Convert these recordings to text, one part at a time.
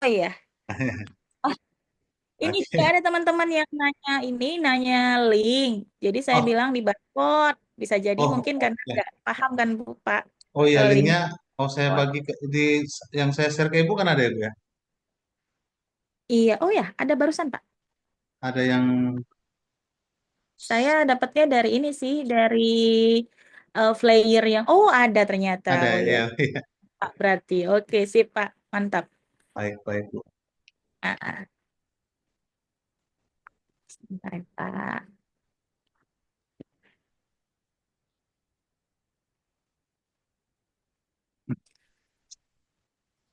iya. Oh, ini juga Oke. ada teman-teman yang nanya ini, nanya link. Jadi saya Oh, bilang di barcode. Bisa jadi oh, mungkin karena oke. nggak paham kan Bu, Pak, Oh iya, link. linknya mau saya bagi di yang saya share ke ibu kan ada ya bu ya? Iya, oh ya, ada barusan Pak. Ada yang Saya dapatnya dari ini sih, dari flyer yang, oh ada ternyata. ada Oh ya, ya. Iya. Pak berarti. Oke, sip Pak, mantap. Baik baik bu. Ah, ah. Sebentar ya, Pak.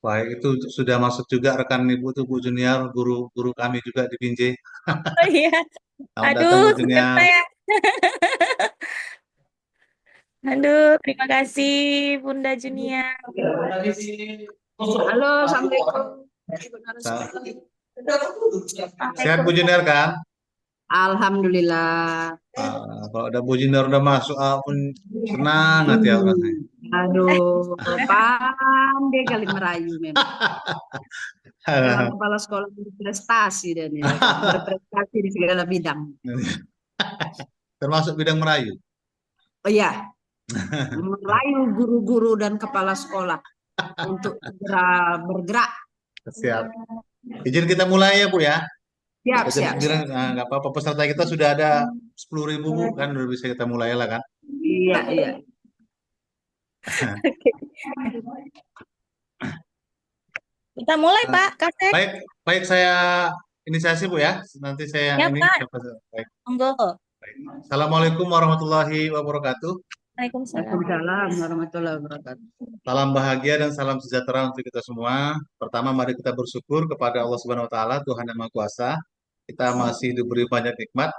Baik itu sudah masuk juga rekan ibu tuh Bu Junior, guru kami juga di Binjai. Oh iya, Selamat aduh, datang Bu senang Junior. saya. Aduh, terima kasih Bunda Junia. Halo, Assalamualaikum. Sa- Sehat Bu Junior kan? Alhamdulillah. Kalau ada Bu Junior udah masuk, pun senang hati ya rasanya. Aduh, pandai kali merayu memang. Memang kepala sekolah berprestasi dan ya kan, berprestasi di segala bidang. Termasuk bidang Merayu. Oh iya, merayu guru-guru dan kepala sekolah untuk segera bergerak. Siap. Izin kita mulai ya Bu ya. Siap, Udah jam siap, 9, siap. nggak apa-apa, peserta kita sudah ada 10.000 Bu kan, udah bisa kita mulai lah kan. Iya, iya. Kita mulai Eh, Pak, Kasek. Baik, baik saya inisiasi Bu ya. Nanti saya yang Ya ini. Pak, Baik, monggo. baik. Assalamualaikum warahmatullahi wabarakatuh. Waalaikumsalam. Waalaikumsalam warahmatullahi wabarakatuh. Salam bahagia dan salam sejahtera untuk kita semua. Pertama, mari kita bersyukur kepada Allah Subhanahu wa taala, Tuhan yang Maha Kuasa. Kita masih diberi banyak nikmat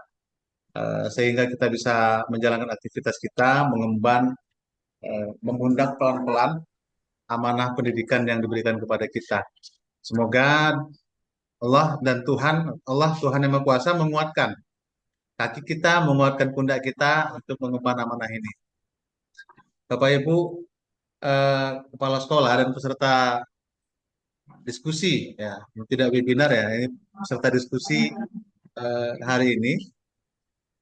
sehingga kita bisa menjalankan aktivitas kita, mengemban, mengundak pelan-pelan amanah pendidikan yang diberikan kepada kita. Semoga Allah dan Allah Tuhan yang Maha Kuasa menguatkan kaki kita, menguatkan pundak kita untuk mengemban amanah ini. Bapak Ibu, kepala sekolah dan peserta diskusi, ya, tidak webinar ya, ini peserta diskusi hari ini.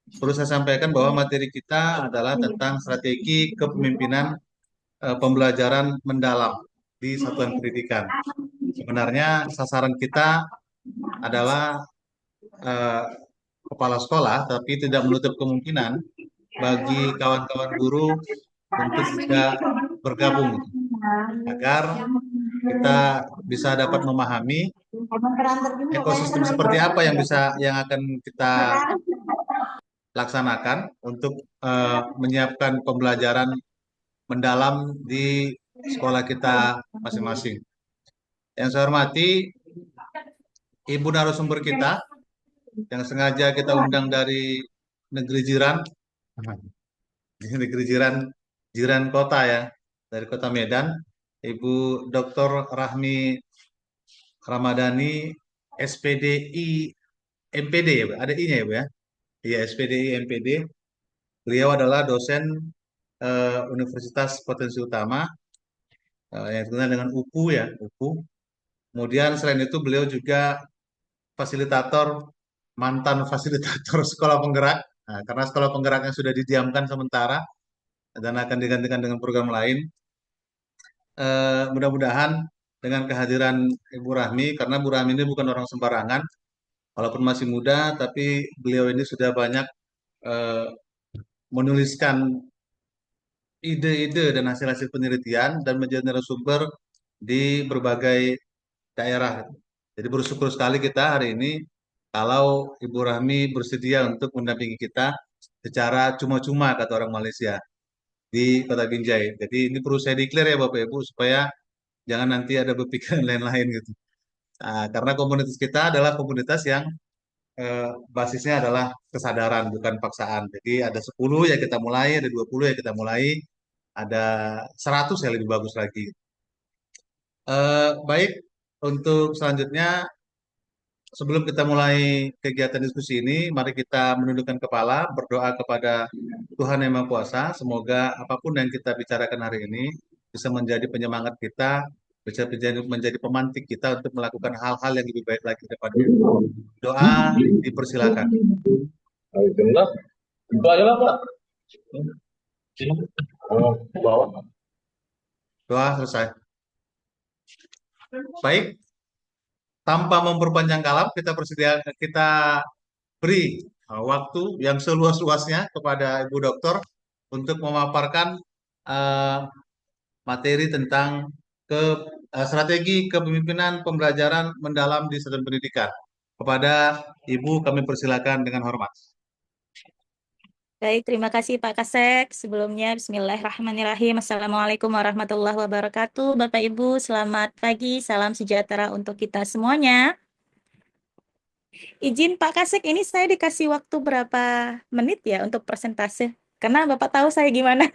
Perlu saya sampaikan bahwa materi kita adalah tentang strategi kepemimpinan pembelajaran mendalam di satuan pendidikan. Sebenarnya sasaran kita adalah eh, kepala sekolah, tapi tidak menutup kemungkinan bagi kawan-kawan guru untuk juga bergabung agar kita bisa dapat memahami ekosistem seperti apa yang akan kita laksanakan untuk menyiapkan pembelajaran mendalam di sekolah kita masing-masing. Yang saya hormati Ibu narasumber kita yang sengaja kita undang dari negeri jiran, negeri jiran, jiran kota ya, dari kota Medan, Ibu Dr. Rahmi Ramadhani, SPDI MPD ya, Bu? Ada I-nya ya, Bu ya? Iya, SPDI MPD. Beliau adalah dosen Universitas Potensi Utama yang dikenal dengan UPU ya, UPU. Kemudian selain itu beliau juga fasilitator, mantan fasilitator sekolah penggerak. Nah, karena sekolah penggeraknya sudah didiamkan sementara dan akan digantikan dengan program lain. Mudah-mudahan dengan kehadiran Ibu Rahmi, karena Bu Rahmi ini bukan orang sembarangan, walaupun masih muda, tapi beliau ini sudah banyak eh, menuliskan ide-ide dan hasil-hasil penelitian dan menjadi narasumber di berbagai daerah. Jadi bersyukur sekali kita hari ini kalau Ibu Rahmi bersedia untuk mendampingi kita secara cuma-cuma kata orang Malaysia di Kota Binjai. Jadi ini perlu saya declare ya Bapak Ibu supaya jangan nanti ada berpikiran lain-lain gitu. Nah, karena komunitas kita adalah komunitas yang basisnya adalah kesadaran bukan paksaan. Jadi ada 10 ya kita mulai, ada 20 ya kita mulai, ada 100 ya lebih bagus lagi. Baik, untuk selanjutnya sebelum kita mulai kegiatan diskusi ini, mari kita menundukkan kepala, berdoa kepada Tuhan Yang Maha Kuasa. Semoga apapun yang kita bicarakan hari ini bisa menjadi penyemangat kita bisa menjadi pemantik kita untuk melakukan hal-hal yang lebih baik lagi daripada itu. Doa dipersilakan. Doa selesai. Baik, tanpa memperpanjang kalam, kita beri waktu yang seluas-luasnya kepada Ibu Dokter untuk memaparkan uh, materi tentang strategi kepemimpinan pembelajaran mendalam di satuan pendidikan. Kepada Ibu kami persilakan dengan hormat. Baik, terima kasih Pak Kasek. Sebelumnya, Bismillahirrahmanirrahim. Assalamualaikum warahmatullahi wabarakatuh. Bapak Ibu, selamat pagi. Salam sejahtera untuk kita semuanya. Izin Pak Kasek, ini saya dikasih waktu berapa menit ya untuk persentase? Karena Bapak tahu saya gimana.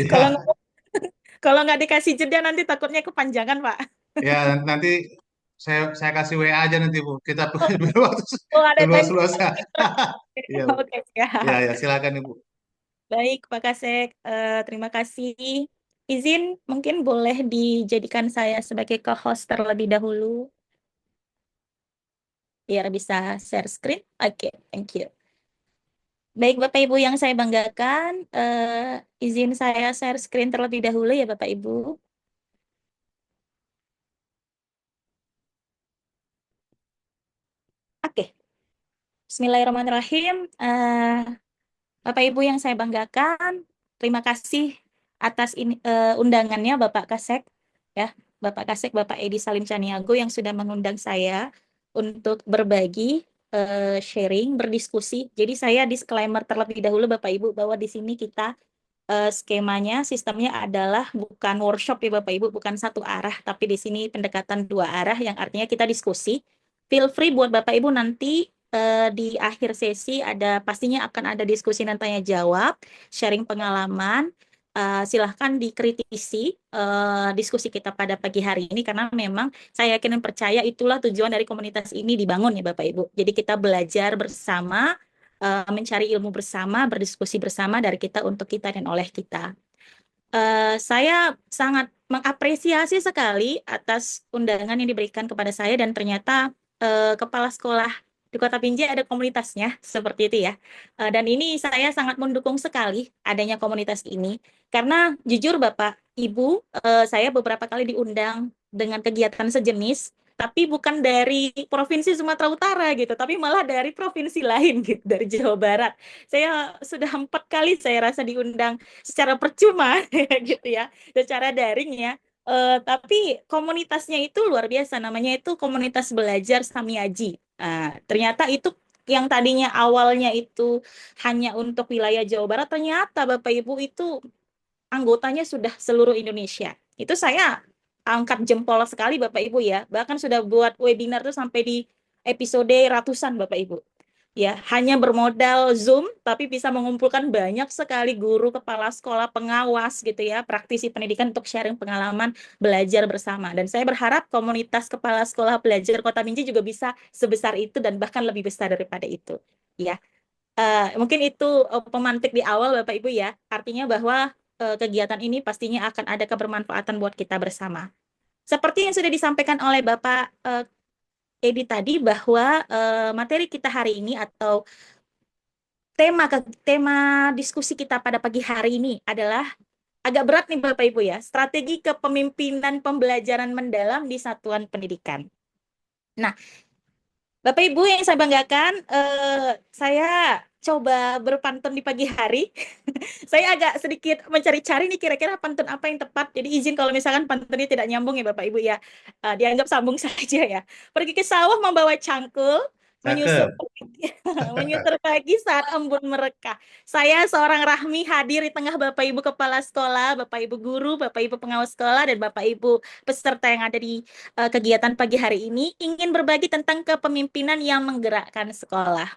Kalau Ya, nggak kalau nggak dikasih jeda nanti takutnya kepanjangan, Pak. ya nanti saya kasih WA aja nanti Bu. Kita beri waktu Oh, ada time. seluas-luasnya. Iya, Bu. Oke, siap. Ya, silakan Ibu. Baik, Pak Kasek. Terima kasih. Izin mungkin boleh dijadikan saya sebagai co-host terlebih dahulu, biar bisa share screen. Oke, thank you. Baik, Bapak Ibu yang saya banggakan, izin saya share screen terlebih dahulu ya Bapak Ibu. Oke, Bismillahirrahmanirrahim. Bapak Ibu yang saya banggakan, terima kasih atas undangannya Bapak Kasek, ya Bapak Kasek, Bapak Edi Salim Caniago yang sudah mengundang saya untuk berbagi, sharing, berdiskusi. Jadi saya disclaimer terlebih dahulu Bapak Ibu bahwa di sini kita skemanya, sistemnya adalah bukan workshop ya Bapak Ibu, bukan satu arah, tapi di sini pendekatan dua arah yang artinya kita diskusi. Feel free buat Bapak Ibu nanti di akhir sesi pastinya akan ada diskusi dan tanya jawab, sharing pengalaman. Silahkan dikritisi diskusi kita pada pagi hari ini karena memang saya yakin dan percaya itulah tujuan dari komunitas ini dibangun ya Bapak Ibu. Jadi kita belajar bersama, mencari ilmu bersama, berdiskusi bersama dari kita untuk kita dan oleh kita. Saya sangat mengapresiasi sekali atas undangan yang diberikan kepada saya dan ternyata kepala sekolah di Kota Binjai ada komunitasnya seperti itu ya. Dan ini saya sangat mendukung sekali adanya komunitas ini karena jujur Bapak, Ibu, saya beberapa kali diundang dengan kegiatan sejenis tapi bukan dari Provinsi Sumatera Utara gitu, tapi malah dari provinsi lain gitu, dari Jawa Barat. Saya sudah 4 kali saya rasa diundang secara percuma gitu ya, secara daring ya. Tapi komunitasnya itu luar biasa, namanya itu komunitas belajar Samiaji. Ternyata itu yang tadinya awalnya itu hanya untuk wilayah Jawa Barat, ternyata Bapak Ibu itu anggotanya sudah seluruh Indonesia. Itu saya angkat jempol sekali Bapak Ibu ya. Bahkan sudah buat webinar tuh sampai di episode ratusan Bapak Ibu. Ya, hanya bermodal Zoom tapi bisa mengumpulkan banyak sekali guru, kepala sekolah, pengawas gitu ya, praktisi pendidikan untuk sharing pengalaman belajar bersama. Dan saya berharap komunitas kepala sekolah belajar Kota Binjai juga bisa sebesar itu dan bahkan lebih besar daripada itu. Ya. Mungkin itu pemantik di awal Bapak Ibu ya. Artinya bahwa kegiatan ini pastinya akan ada kebermanfaatan buat kita bersama. Seperti yang sudah disampaikan oleh Bapak Edi tadi bahwa materi kita hari ini atau tema diskusi kita pada pagi hari ini adalah agak berat nih Bapak Ibu ya, strategi kepemimpinan pembelajaran mendalam di satuan pendidikan. Nah, Bapak Ibu yang saya banggakan, saya coba berpantun di pagi hari. Saya agak sedikit mencari-cari nih kira-kira pantun apa yang tepat. Jadi izin kalau misalkan pantunnya tidak nyambung ya Bapak Ibu ya, dianggap sambung saja ya. Pergi ke sawah membawa cangkul, menyusur Cakep. menyusur pagi saat embun mereka. Saya seorang Rahmi hadir di tengah Bapak Ibu kepala sekolah, Bapak Ibu guru, Bapak Ibu pengawas sekolah, dan Bapak Ibu peserta yang ada di kegiatan pagi hari ini ingin berbagi tentang kepemimpinan yang menggerakkan sekolah.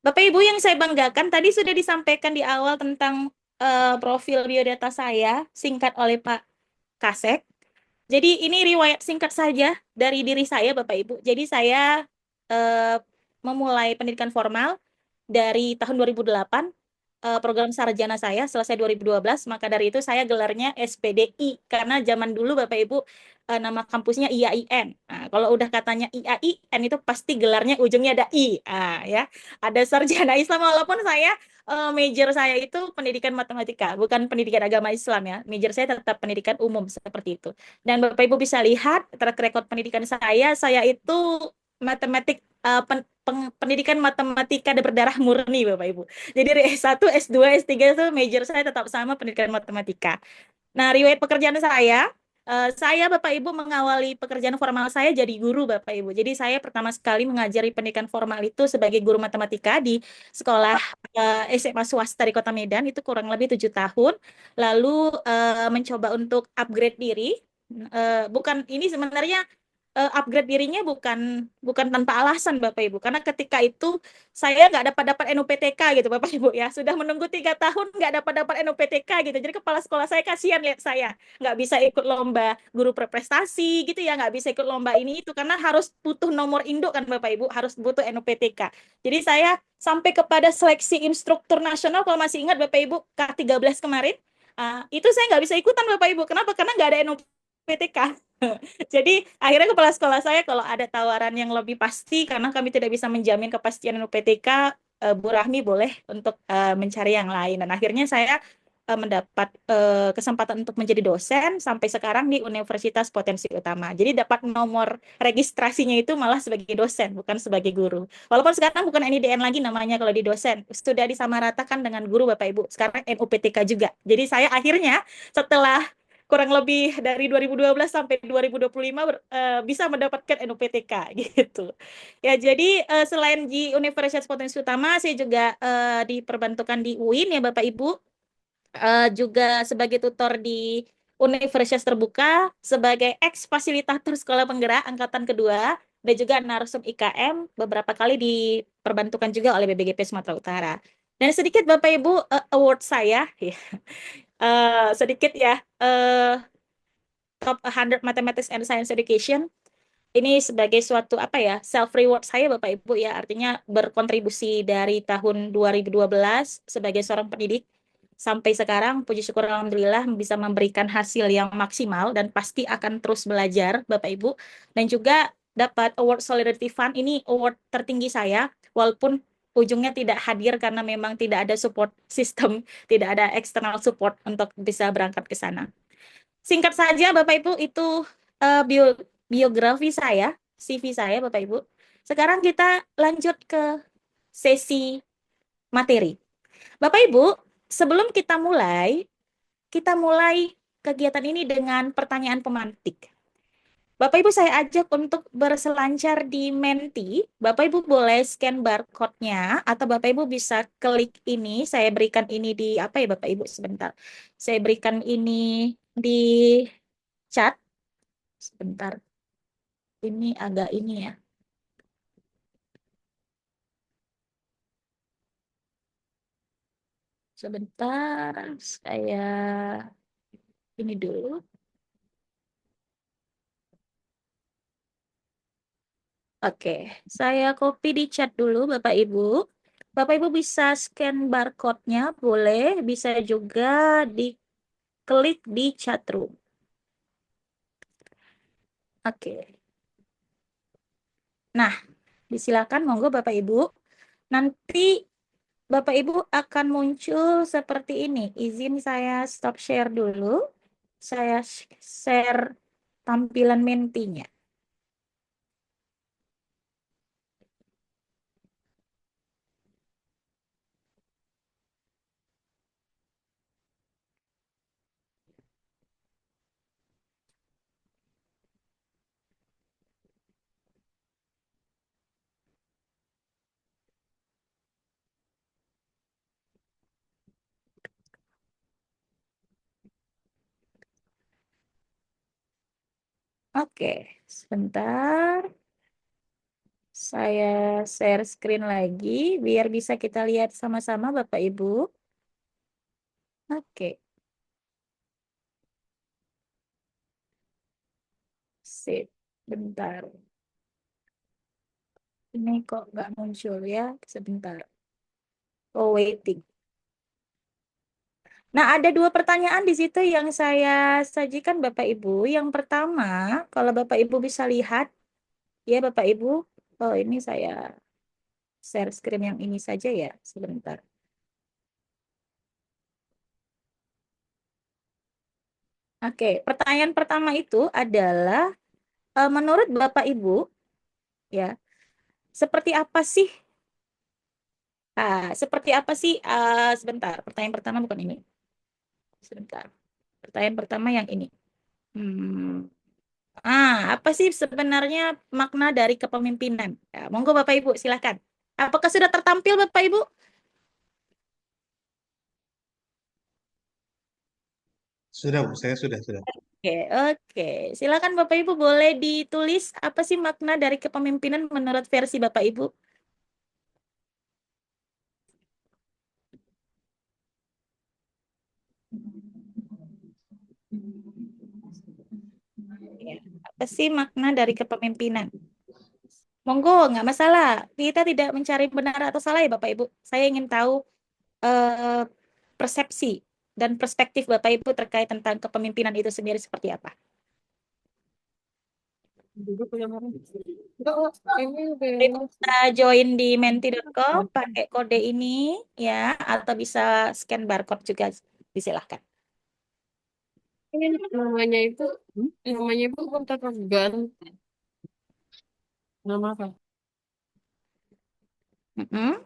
Bapak Ibu yang saya banggakan, tadi sudah disampaikan di awal tentang profil biodata saya, singkat oleh Pak Kasek. Jadi ini riwayat singkat saja dari diri saya, Bapak Ibu. Jadi saya memulai pendidikan formal dari tahun 2008 program sarjana saya selesai 2012, maka dari itu saya gelarnya SPDI karena zaman dulu Bapak Ibu nama kampusnya IAIN. Nah, kalau udah katanya IAIN itu pasti gelarnya ujungnya ada I. Ya, ada sarjana Islam walaupun saya major saya itu pendidikan matematika, bukan pendidikan agama Islam ya. Major saya tetap pendidikan umum seperti itu. Dan Bapak Ibu bisa lihat track record pendidikan saya itu matematik pendidikan matematika berdarah murni Bapak Ibu. Jadi dari S1, S2, S3 itu major saya tetap sama pendidikan matematika. Nah, riwayat pekerjaan saya Bapak Ibu mengawali pekerjaan formal saya jadi guru Bapak Ibu. Jadi saya pertama sekali mengajari pendidikan formal itu sebagai guru matematika di sekolah SMA swasta di Kota Medan itu kurang lebih 7 tahun. Lalu mencoba untuk upgrade diri. Bukan ini sebenarnya upgrade dirinya bukan tanpa alasan Bapak Ibu. Karena ketika itu saya nggak dapat NUPTK gitu Bapak Ibu ya. Sudah menunggu 3 tahun nggak dapat NUPTK gitu. Jadi kepala sekolah saya kasihan lihat saya nggak bisa ikut lomba guru berprestasi gitu ya, nggak bisa ikut lomba ini itu karena harus butuh nomor induk kan Bapak Ibu, harus butuh NUPTK. Jadi saya sampai kepada seleksi instruktur nasional kalau masih ingat Bapak Ibu K13 kemarin, itu saya nggak bisa ikutan Bapak Ibu. Kenapa? Karena nggak ada NUPTK. Jadi akhirnya kepala sekolah saya kalau ada tawaran yang lebih pasti karena kami tidak bisa menjamin kepastian UPTK, Bu Rahmi boleh untuk mencari yang lain. Dan akhirnya saya mendapat kesempatan untuk menjadi dosen sampai sekarang di Universitas Potensi Utama. Jadi dapat nomor registrasinya itu malah sebagai dosen, bukan sebagai guru. Walaupun sekarang bukan NIDN lagi namanya kalau di dosen, sudah disamaratakan dengan guru Bapak Ibu. Sekarang NUPTK juga. Jadi saya akhirnya setelah kurang lebih dari 2012 sampai 2025 bisa mendapatkan NUPTK gitu. Ya, jadi selain di Universitas Potensi Utama, saya juga diperbantukan di UIN ya Bapak Ibu, juga sebagai tutor di Universitas Terbuka, sebagai ex fasilitator Sekolah Penggerak Angkatan Kedua, dan juga narsum IKM beberapa kali diperbantukan juga oleh BBGP Sumatera Utara. Dan sedikit Bapak Ibu award saya, ya. Sedikit ya. Top 100 Mathematics and Science Education ini sebagai suatu apa ya self reward saya Bapak Ibu ya, artinya berkontribusi dari tahun 2012 sebagai seorang pendidik sampai sekarang puji syukur alhamdulillah bisa memberikan hasil yang maksimal dan pasti akan terus belajar Bapak Ibu, dan juga dapat award Solidarity Fund. Ini award tertinggi saya walaupun ujungnya tidak hadir karena memang tidak ada support system, tidak ada external support untuk bisa berangkat ke sana. Singkat saja Bapak Ibu itu biografi saya, CV saya Bapak Ibu. Sekarang kita lanjut ke sesi materi. Bapak Ibu, sebelum kita mulai kegiatan ini dengan pertanyaan pemantik. Bapak Ibu saya ajak untuk berselancar di Menti. Bapak Ibu boleh scan barcode-nya atau Bapak Ibu bisa klik ini. Saya berikan ini di apa ya Bapak Ibu sebentar. Saya berikan ini di chat. Sebentar, ini agak ini ya. Sebentar, saya ini dulu. Oke, saya copy di chat dulu Bapak Ibu. Bapak Ibu bisa scan barcode-nya, boleh. Bisa juga diklik di chat room. Oke. Nah, disilakan monggo Bapak Ibu. Nanti Bapak Ibu akan muncul seperti ini. Izin saya stop share dulu. Saya share tampilan mentinya. Oke, sebentar. Saya share screen lagi biar bisa kita lihat sama-sama Bapak Ibu. Oke, sip. Bentar. Ini kok nggak muncul ya? Sebentar. Oh, waiting. Nah, ada dua pertanyaan di situ yang saya sajikan Bapak Ibu. Yang pertama, kalau Bapak Ibu bisa lihat, ya Bapak Ibu, oh ini saya share screen yang ini saja ya, sebentar. Oke, pertanyaan pertama itu adalah, menurut Bapak Ibu, ya, seperti apa sih, seperti apa sih, sebentar, pertanyaan pertama bukan ini, sebentar. Pertanyaan pertama yang ini. Hmm. Apa sih sebenarnya makna dari kepemimpinan? Ya, monggo Bapak Ibu, silakan. Apakah sudah tertampil Bapak Ibu? Sudah, Bu, saya sudah. Oke, oke. Silakan Bapak Ibu boleh ditulis apa sih makna dari kepemimpinan menurut versi Bapak Ibu? Ya, apa sih makna dari kepemimpinan? Monggo, nggak masalah. Kita tidak mencari benar atau salah ya Bapak Ibu. Saya ingin tahu eh, persepsi dan perspektif Bapak Ibu terkait tentang kepemimpinan itu sendiri seperti apa. Bisa join di menti.com pakai kode ini ya, atau bisa scan barcode juga, disilahkan. Ini namanya itu kontak ganti nama apa? Mm-mm.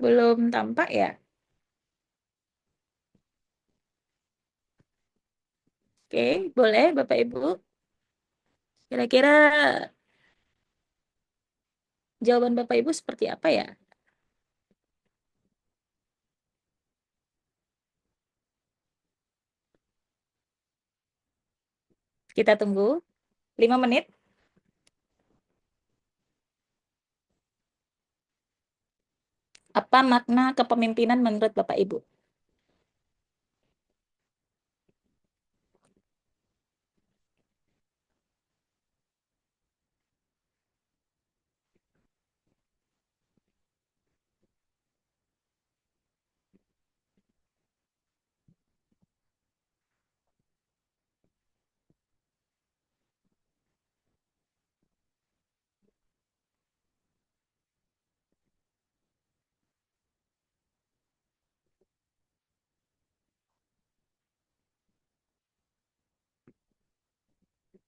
Belum tampak ya? Oke, boleh Bapak Ibu. Kira-kira jawaban Bapak Ibu seperti apa ya? Kita tunggu 5 menit. Apa makna kepemimpinan menurut Bapak Ibu?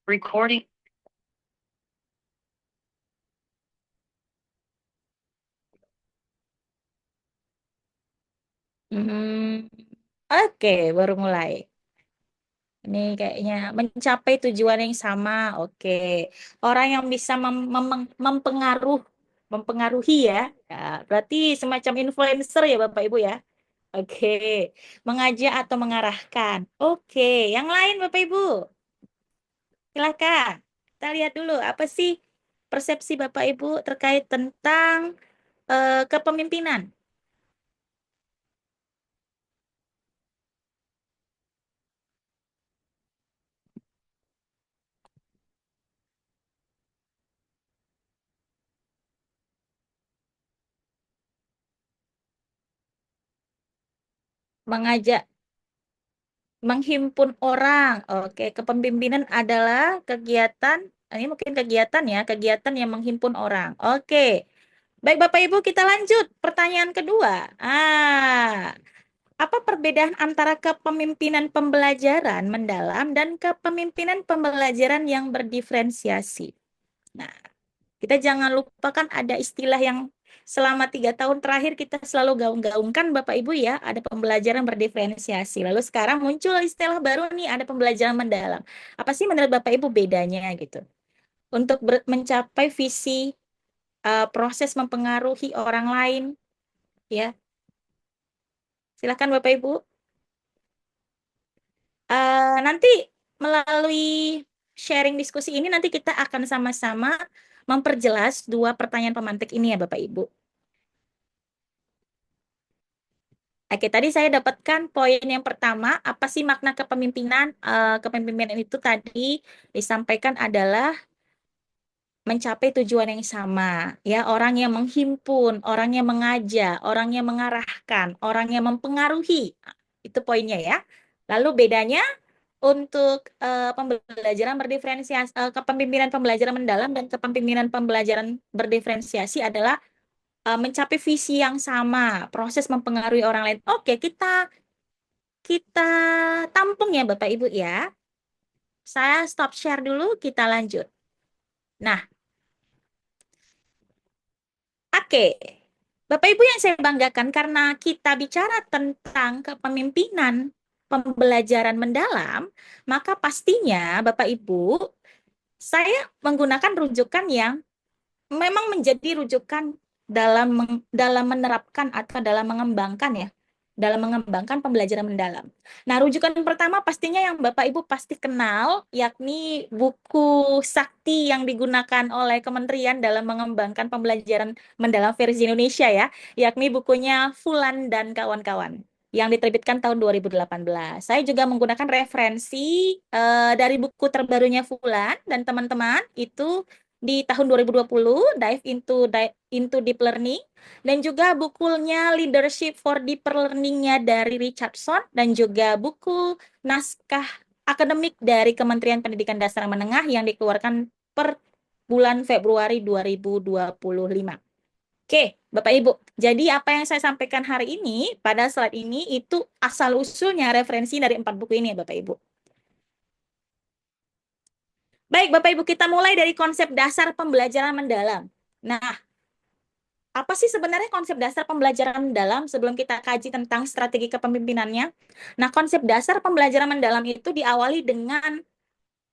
Recording. Hmm, oke, baru mulai. Ini kayaknya mencapai tujuan yang sama. Oke, orang yang bisa mempengaruhi ya. Ya, berarti semacam influencer ya Bapak Ibu ya. Oke, mengajak atau mengarahkan. Oke, yang lain Bapak Ibu, silahkan. Kita lihat dulu apa sih persepsi Bapak Ibu terkait tentang kepemimpinan. Mengajak, menghimpun orang. Oke, kepemimpinan adalah kegiatan, ini mungkin kegiatan ya, kegiatan yang menghimpun orang. Oke. Baik Bapak Ibu, kita lanjut. Pertanyaan kedua. Apa perbedaan antara kepemimpinan pembelajaran mendalam dan kepemimpinan pembelajaran yang berdiferensiasi? Nah, kita jangan lupakan ada istilah yang selama 3 tahun terakhir kita selalu gaung-gaungkan Bapak Ibu ya, ada pembelajaran berdiferensiasi. Lalu sekarang muncul istilah baru nih, ada pembelajaran mendalam. Apa sih menurut Bapak Ibu bedanya gitu? Untuk mencapai visi proses mempengaruhi orang lain, ya. Silakan Bapak Ibu. Nanti melalui sharing diskusi ini nanti kita akan sama-sama memperjelas dua pertanyaan pemantik ini ya Bapak Ibu. Oke, tadi saya dapatkan poin yang pertama, apa sih makna kepemimpinan? Kepemimpinan itu tadi disampaikan adalah mencapai tujuan yang sama, ya, orang yang menghimpun, orang yang mengajak, orang yang mengarahkan, orang yang mempengaruhi. Nah, itu poinnya ya. Lalu bedanya untuk pembelajaran berdiferensiasi, kepemimpinan pembelajaran mendalam dan kepemimpinan pembelajaran berdiferensiasi adalah mencapai visi yang sama, proses mempengaruhi orang lain. Oke, kita tampung ya Bapak Ibu ya. Saya stop share dulu, kita lanjut. Nah, oke. Bapak Ibu yang saya banggakan karena kita bicara tentang kepemimpinan pembelajaran mendalam, maka pastinya Bapak Ibu, saya menggunakan rujukan yang memang menjadi rujukan dalam menerapkan atau dalam mengembangkan ya, dalam mengembangkan pembelajaran mendalam. Nah, rujukan pertama pastinya yang Bapak Ibu pasti kenal, yakni buku sakti yang digunakan oleh Kementerian dalam mengembangkan pembelajaran mendalam versi Indonesia ya, yakni bukunya Fulan dan kawan-kawan yang diterbitkan tahun 2018. Saya juga menggunakan referensi dari buku terbarunya Fulan dan teman-teman itu di tahun 2020, Dive into Deep Learning, dan juga bukunya Leadership for Deeper Learning-nya dari Richardson, dan juga buku naskah akademik dari Kementerian Pendidikan Dasar Menengah yang dikeluarkan per bulan Februari 2025. Oke, Bapak Ibu. Jadi apa yang saya sampaikan hari ini pada slide ini itu asal-usulnya referensi dari 4 buku ini ya Bapak Ibu. Baik, Bapak Ibu, kita mulai dari konsep dasar pembelajaran mendalam. Nah, apa sih sebenarnya konsep dasar pembelajaran mendalam sebelum kita kaji tentang strategi kepemimpinannya? Nah, konsep dasar pembelajaran mendalam itu diawali dengan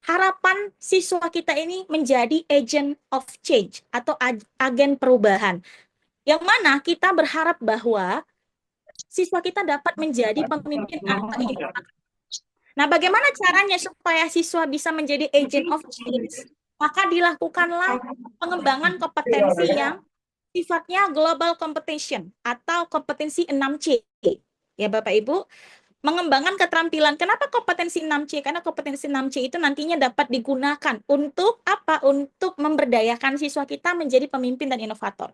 harapan siswa kita ini menjadi agent of change atau agen perubahan. Yang mana kita berharap bahwa siswa kita dapat menjadi pemimpin atau inovator. Nah, bagaimana caranya supaya siswa bisa menjadi agent of change? Maka dilakukanlah pengembangan kompetensi yang sifatnya global competition atau kompetensi 6C. Ya Bapak Ibu, mengembangkan keterampilan. Kenapa kompetensi 6C? Karena kompetensi 6C itu nantinya dapat digunakan untuk apa? Untuk memberdayakan siswa kita menjadi pemimpin dan inovator.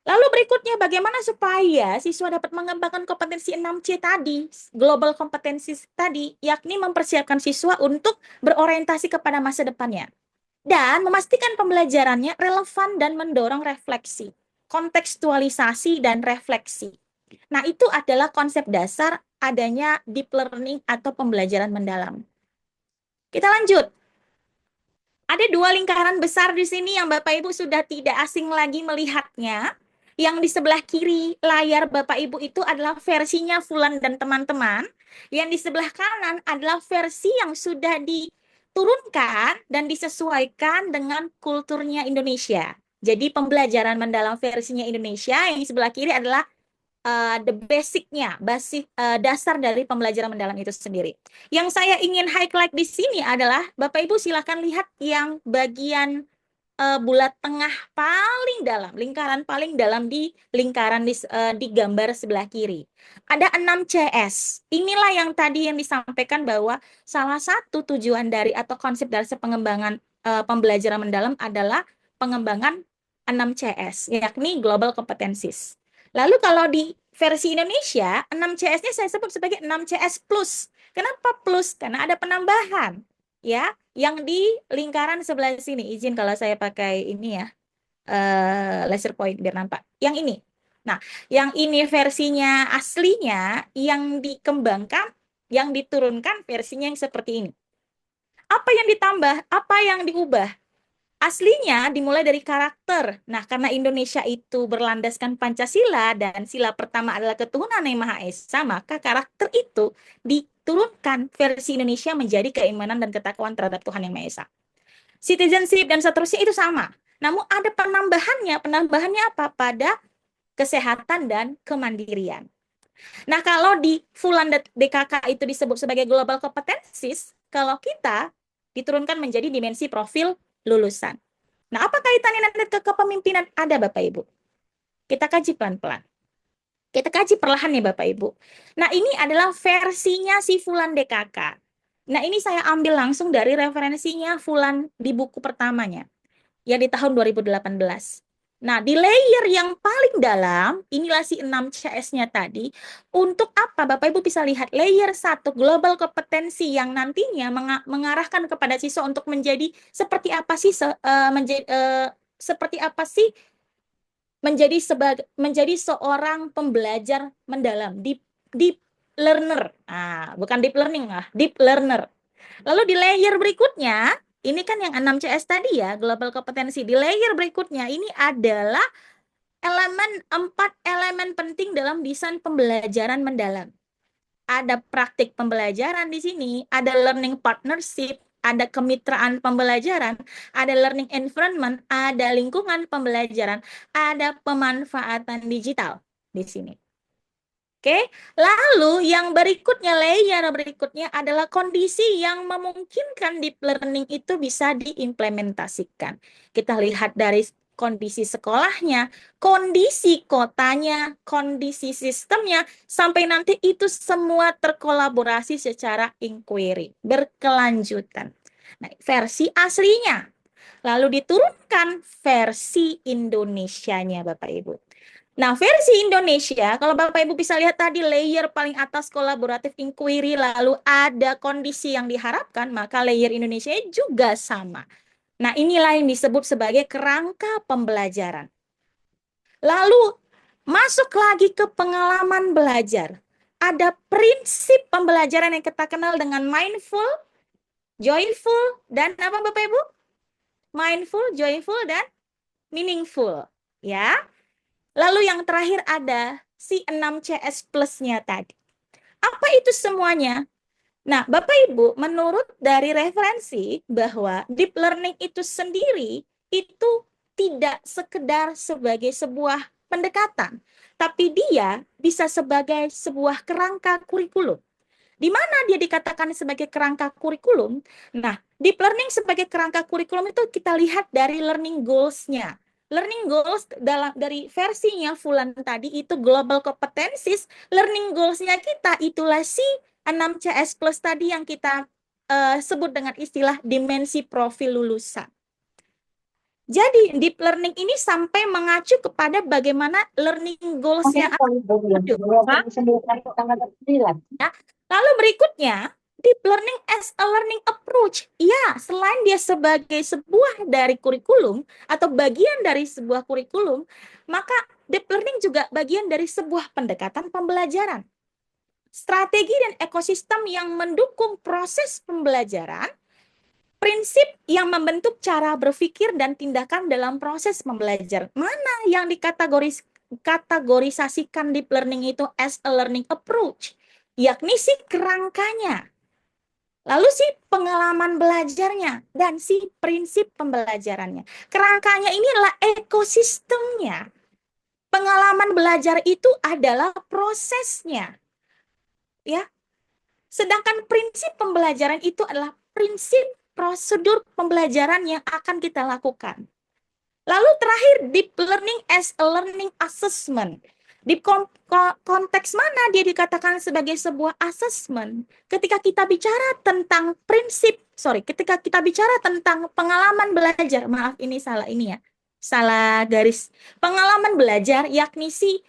Lalu berikutnya, bagaimana supaya siswa dapat mengembangkan kompetensi 6C tadi, global kompetensi tadi, yakni mempersiapkan siswa untuk berorientasi kepada masa depannya. Dan memastikan pembelajarannya relevan dan mendorong refleksi, kontekstualisasi dan refleksi. Nah, itu adalah konsep dasar adanya deep learning atau pembelajaran mendalam. Kita lanjut. Ada 2 lingkaran besar di sini yang Bapak Ibu sudah tidak asing lagi melihatnya. Yang di sebelah kiri layar Bapak Ibu itu adalah versinya Fulan dan teman-teman. Yang di sebelah kanan adalah versi yang sudah diturunkan dan disesuaikan dengan kulturnya Indonesia. Jadi pembelajaran mendalam versinya Indonesia, yang di sebelah kiri adalah the basic-nya, dasar dari pembelajaran mendalam itu sendiri. Yang saya ingin highlight di sini adalah, Bapak Ibu silakan lihat yang bagian bulat tengah paling dalam, lingkaran paling dalam di lingkaran di gambar sebelah kiri. Ada 6 CS. Inilah yang tadi yang disampaikan bahwa salah satu tujuan dari atau konsep dasar pengembangan pembelajaran mendalam adalah pengembangan 6 CS, yakni Global Competencies. Lalu kalau di versi Indonesia, 6 CS-nya saya sebut sebagai 6 CS plus. Kenapa plus? Karena ada penambahan. Ya, yang di lingkaran sebelah sini. Izin kalau saya pakai ini ya, laser point biar nampak. Yang ini. Nah, yang ini versinya aslinya, yang dikembangkan, yang diturunkan versinya yang seperti ini. Apa yang ditambah? Apa yang diubah? Aslinya dimulai dari karakter. Nah, karena Indonesia itu berlandaskan Pancasila dan sila pertama adalah ketuhanan yang Maha Esa, maka karakter itu diturunkan versi Indonesia menjadi keimanan dan ketakwaan terhadap Tuhan yang Maha Esa. Citizenship dan seterusnya itu sama. Namun ada penambahannya. Penambahannya apa? Pada kesehatan dan kemandirian. Nah, kalau di Fulan DKK itu disebut sebagai global competencies, kalau kita diturunkan menjadi dimensi profil lulusan. Nah, apa kaitannya nanti ke kepemimpinan? Ada Bapak Ibu. Kita kaji pelan-pelan. Kita kaji perlahan nih Bapak Ibu. Nah, ini adalah versinya si Fulan DKK. Nah, ini saya ambil langsung dari referensinya Fulan di buku pertamanya. ya di tahun 2018. Nah, di layer yang paling dalam, inilah si 6 CS-nya tadi. Untuk apa? Bapak Ibu bisa lihat layer 1 global kompetensi yang nantinya mengarahkan kepada siswa untuk menjadi seperti apa sih seperti apa sih menjadi seorang pembelajar mendalam, deep learner. Ah, bukan deep learning lah, deep learner. Lalu di layer berikutnya, ini kan yang 6 CS tadi ya, global kompetensi. Di layer berikutnya ini adalah 4 elemen penting dalam desain pembelajaran mendalam. Ada praktik pembelajaran di sini, ada learning partnership, ada kemitraan pembelajaran, ada learning environment, ada lingkungan pembelajaran, ada pemanfaatan digital di sini. Oke, lalu yang berikutnya, layer berikutnya adalah kondisi yang memungkinkan deep learning itu bisa diimplementasikan. Kita lihat dari kondisi sekolahnya, kondisi kotanya, kondisi sistemnya, sampai nanti itu semua terkolaborasi secara inquiry, berkelanjutan. Nah, versi aslinya. Lalu diturunkan versi Indonesianya, Bapak Ibu. Nah, versi Indonesia, kalau Bapak Ibu bisa lihat tadi layer paling atas kolaboratif inquiry, lalu ada kondisi yang diharapkan, maka layer Indonesia juga sama. Nah, inilah yang disebut sebagai kerangka pembelajaran. Lalu, masuk lagi ke pengalaman belajar. Ada prinsip pembelajaran yang kita kenal dengan mindful, joyful, dan apa Bapak Ibu? Mindful, joyful, dan meaningful. Ya. Lalu yang terakhir ada si 6 CS plus-nya tadi. Apa itu semuanya? Nah, Bapak Ibu, menurut dari referensi bahwa deep learning itu sendiri itu tidak sekedar sebagai sebuah pendekatan, tapi dia bisa sebagai sebuah kerangka kurikulum. Di mana dia dikatakan sebagai kerangka kurikulum? Nah, deep learning sebagai kerangka kurikulum itu kita lihat dari learning goals-nya. Learning goals dari versinya Fulan tadi itu global competencies, learning goals-nya kita itulah si 6 CS plus tadi yang kita sebut dengan istilah dimensi profil lulusan. Jadi deep learning ini sampai mengacu kepada bagaimana learning goals-nya. Ya. Lalu berikutnya, deep learning as a learning approach. Ya, selain dia sebagai sebuah dari kurikulum atau bagian dari sebuah kurikulum, maka deep learning juga bagian dari sebuah pendekatan pembelajaran. Strategi dan ekosistem yang mendukung proses pembelajaran, prinsip yang membentuk cara berpikir dan tindakan dalam proses pembelajaran. Mana yang dikategorisasikan deep learning itu as a learning approach? Yakni si kerangkanya, lalu si pengalaman belajarnya, dan si prinsip pembelajarannya. Kerangkanya ini adalah ekosistemnya. Pengalaman belajar itu adalah prosesnya. Ya. Sedangkan prinsip pembelajaran itu adalah prinsip prosedur pembelajaran yang akan kita lakukan. Lalu terakhir, deep learning as a learning assessment. Di konteks mana dia dikatakan sebagai sebuah assessment? Ketika kita bicara tentang ketika kita bicara tentang pengalaman belajar, maaf ini salah garis. Pengalaman belajar yakni si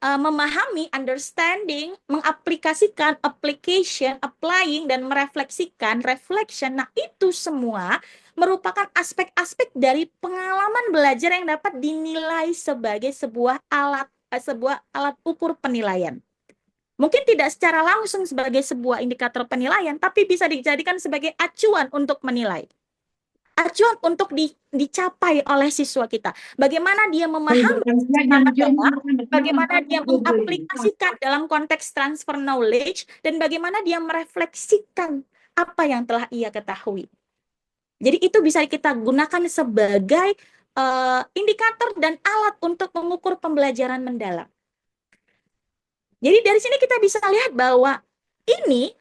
memahami, understanding, mengaplikasikan, application, applying, dan merefleksikan, reflection. Nah, itu semua merupakan aspek-aspek dari pengalaman belajar yang dapat dinilai sebagai sebuah alat ukur penilaian. Mungkin tidak secara langsung sebagai sebuah indikator penilaian, tapi bisa dijadikan sebagai acuan untuk menilai. Acuan untuk dicapai oleh siswa kita. Bagaimana dia memahami secara dalam, bagaimana dia mengaplikasikan dalam konteks transfer knowledge, dan bagaimana dia merefleksikan apa yang telah ia ketahui. Jadi itu bisa kita gunakan sebagai indikator dan alat untuk mengukur pembelajaran mendalam. Jadi dari sini kita bisa lihat bahwa ini,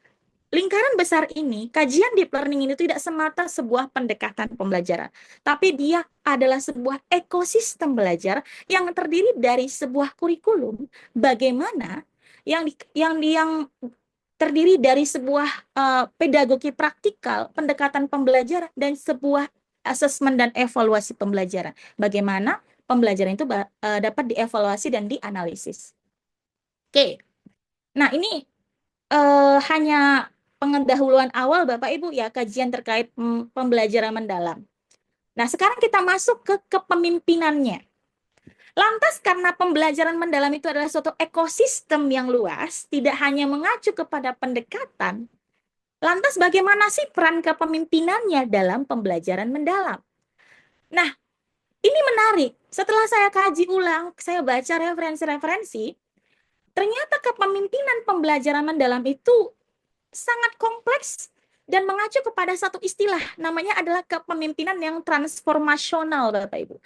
lingkaran besar ini, kajian deep learning ini tidak semata sebuah pendekatan pembelajaran, tapi dia adalah sebuah ekosistem belajar yang terdiri dari sebuah kurikulum, bagaimana yang terdiri dari sebuah pedagogi praktikal, pendekatan pembelajaran, dan sebuah asesmen dan evaluasi pembelajaran. Bagaimana pembelajaran itu dapat dievaluasi dan dianalisis. Oke, nah ini hanya pengetahuan awal Bapak Ibu ya, kajian terkait pembelajaran mendalam. Nah, sekarang kita masuk ke kepemimpinannya. Lantas karena pembelajaran mendalam itu adalah suatu ekosistem yang luas, tidak hanya mengacu kepada pendekatan, lantas bagaimana sih peran kepemimpinannya dalam pembelajaran mendalam? Nah, ini menarik. Setelah saya kaji ulang, saya baca referensi-referensi, ternyata kepemimpinan pembelajaran mendalam itu sangat kompleks dan mengacu kepada satu istilah, namanya adalah kepemimpinan yang transformasional, Bapak Ibu.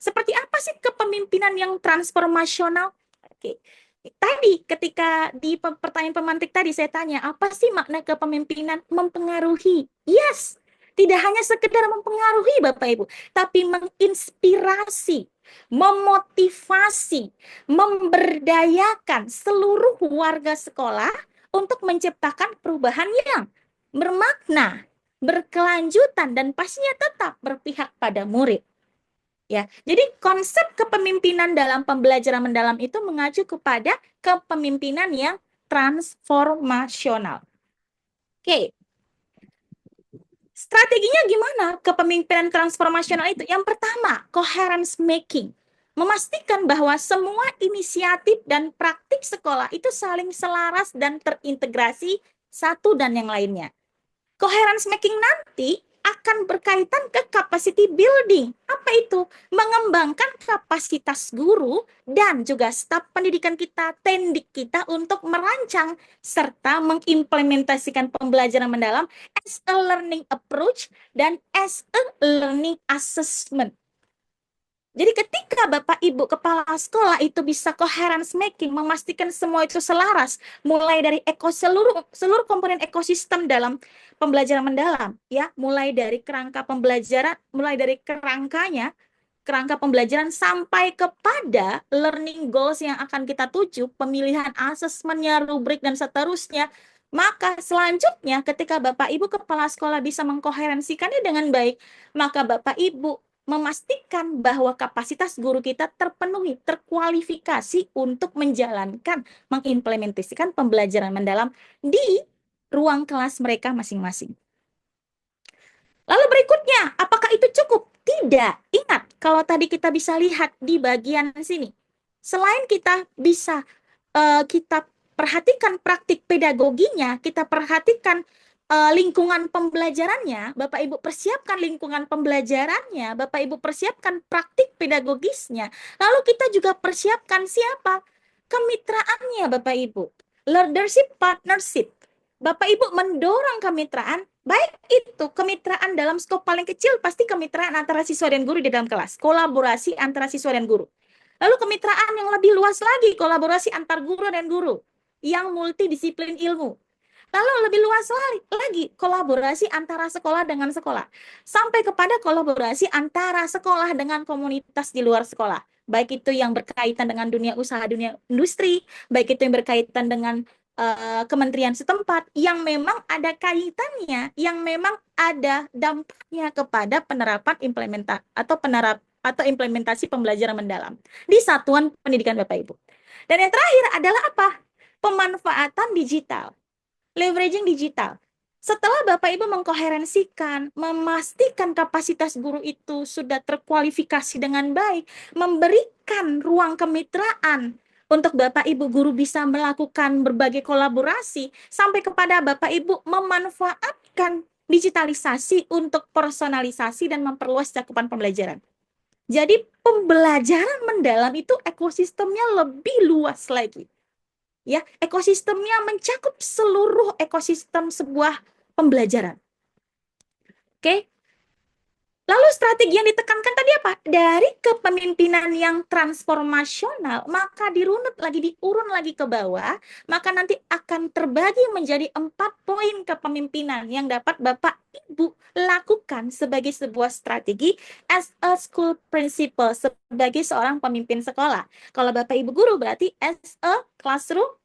Seperti apa sih kepemimpinan yang transformasional? Oke. Tadi ketika di pertanyaan pemantik tadi saya tanya, apa sih makna kepemimpinan? Mempengaruhi. Yes, tidak hanya sekedar mempengaruhi Bapak Ibu, tapi menginspirasi, memotivasi, memberdayakan seluruh warga sekolah untuk menciptakan perubahan yang bermakna, berkelanjutan, dan pastinya tetap berpihak pada murid. Ya, jadi konsep kepemimpinan dalam pembelajaran mendalam itu mengacu kepada kepemimpinan yang transformasional. Oke, strateginya gimana kepemimpinan transformasional itu? Yang pertama, coherence making. Memastikan bahwa semua inisiatif dan praktik sekolah itu saling selaras dan terintegrasi satu dan yang lainnya. Coherence making nanti akan berkaitan ke capacity building. Apa itu? Mengembangkan kapasitas guru dan juga staf pendidikan kita, tendik kita untuk merancang serta mengimplementasikan pembelajaran mendalam as a learning approach dan as a learning assessment. Jadi ketika Bapak Ibu kepala sekolah itu bisa coherence making, memastikan semua itu selaras, mulai dari seluruh komponen ekosistem dalam pembelajaran mendalam, ya, mulai dari kerangka pembelajaran, mulai dari kerangka pembelajaran sampai kepada learning goals yang akan kita tuju, pemilihan asesmennya, rubrik dan seterusnya. Maka selanjutnya ketika Bapak Ibu kepala sekolah bisa mengkoherensikannya dengan baik, maka Bapak Ibu memastikan bahwa kapasitas guru kita terpenuhi, terkualifikasi untuk menjalankan, mengimplementasikan pembelajaran mendalam di ruang kelas mereka masing-masing. Lalu berikutnya, apakah itu cukup? Tidak. Ingat, kalau tadi kita bisa lihat di bagian sini, selain kita bisa kita perhatikan praktik pedagoginya, kita perhatikan lingkungan pembelajarannya, Bapak Ibu persiapkan lingkungan pembelajarannya, Bapak Ibu persiapkan praktik pedagogisnya, lalu kita juga persiapkan siapa? Kemitraannya Bapak Ibu, leadership partnership. Bapak Ibu mendorong kemitraan, baik itu kemitraan dalam skop paling kecil, pasti kemitraan antara siswa dan guru di dalam kelas, kolaborasi antara siswa dan guru. Lalu kemitraan yang lebih luas lagi, kolaborasi antar guru dan guru yang multidisiplin ilmu. Lalu lebih luas lagi, kolaborasi antara sekolah dengan sekolah. Sampai kepada kolaborasi antara sekolah dengan komunitas di luar sekolah. Baik itu yang berkaitan dengan dunia usaha, dunia industri, baik itu yang berkaitan dengan kementerian setempat, yang memang ada kaitannya, yang memang ada dampaknya kepada penerapan implementasi pembelajaran mendalam di satuan pendidikan Bapak Ibu. Dan yang terakhir adalah apa? Pemanfaatan digital. Leveraging digital. Setelah Bapak Ibu mengkoherensikan, memastikan kapasitas guru itu sudah terkualifikasi dengan baik, memberikan ruang kemitraan untuk Bapak Ibu guru bisa melakukan berbagai kolaborasi, sampai kepada Bapak Ibu memanfaatkan digitalisasi untuk personalisasi dan memperluas cakupan pembelajaran. Jadi pembelajaran mendalam itu ekosistemnya lebih luas lagi. Ya, ekosistemnya mencakup seluruh ekosistem sebuah pembelajaran. Oke. Lalu strategi yang ditekankan tadi apa? Dari kepemimpinan yang transformasional, maka diurun lagi ke bawah, maka nanti akan terbagi menjadi 4 poin kepemimpinan yang dapat Bapak Ibu lakukan sebagai sebuah strategi as a school principal, sebagai seorang pemimpin sekolah. Kalau Bapak Ibu guru berarti as a classroom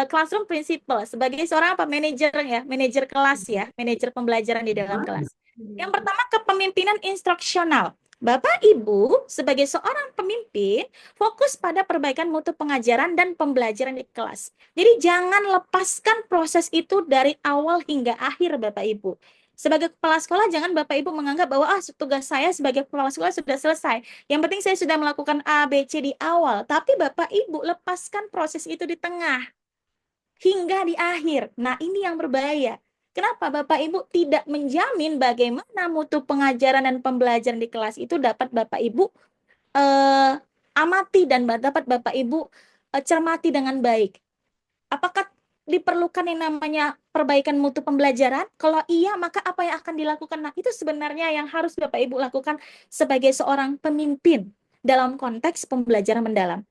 classroom principal, sebagai seorang manajer ya, manajer kelas ya, manajer pembelajaran di dalam kelas. Yang pertama, kepemimpinan instruksional. Bapak Ibu sebagai seorang pemimpin fokus pada perbaikan mutu pengajaran dan pembelajaran di kelas. Jadi jangan lepaskan proses itu dari awal hingga akhir Bapak Ibu. Sebagai kepala sekolah jangan Bapak Ibu menganggap bahwa tugas saya sebagai kepala sekolah sudah selesai. Yang penting saya sudah melakukan A, B, C di awal. Tapi Bapak Ibu lepaskan proses itu di tengah hingga di akhir. Nah, ini yang berbahaya. Kenapa Bapak Ibu tidak menjamin bagaimana mutu pengajaran dan pembelajaran di kelas itu dapat Bapak Ibu amati dan dapat Bapak Ibu cermati dengan baik. Apakah diperlukan yang namanya perbaikan mutu pembelajaran? Kalau iya, maka apa yang akan dilakukan? Nah, itu sebenarnya yang harus Bapak Ibu lakukan sebagai seorang pemimpin dalam konteks pembelajaran mendalam.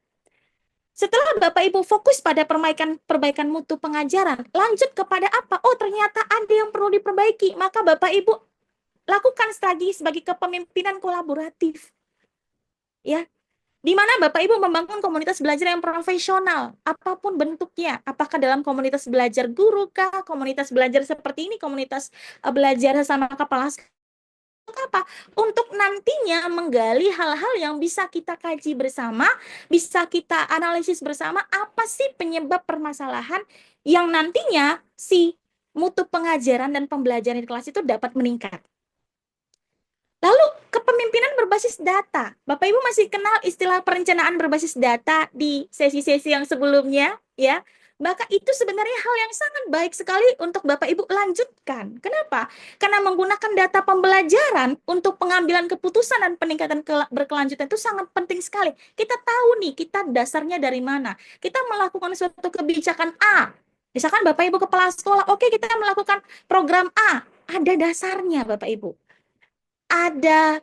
Setelah Bapak Ibu fokus pada perbaikan mutu pengajaran, lanjut kepada apa? Oh, ternyata ada yang perlu diperbaiki. Maka Bapak Ibu lakukan strategi sebagai kepemimpinan kolaboratif. Ya, di mana Bapak Ibu membangun komunitas belajar yang profesional, apapun bentuknya. Apakah dalam komunitas belajar guru kah, komunitas belajar seperti ini, komunitas belajar sama kepala sekolah, apa? Untuk nantinya menggali hal-hal yang bisa kita kaji bersama, bisa kita analisis bersama, apa sih penyebab permasalahan yang nantinya si mutu pengajaran dan pembelajaran di kelas itu dapat meningkat. Lalu kepemimpinan berbasis data. Bapak Ibu masih kenal istilah perencanaan berbasis data di sesi-sesi yang sebelumnya, ya? Maka itu sebenarnya hal yang sangat baik sekali untuk Bapak Ibu lanjutkan. Kenapa? Karena menggunakan data pembelajaran untuk pengambilan keputusan dan peningkatan berkelanjutan itu sangat penting sekali. Kita tahu nih, kita dasarnya dari mana. Kita melakukan suatu kebijakan A. Misalkan Bapak Ibu kepala sekolah, oke kita melakukan program A. Ada dasarnya Bapak Ibu. Ada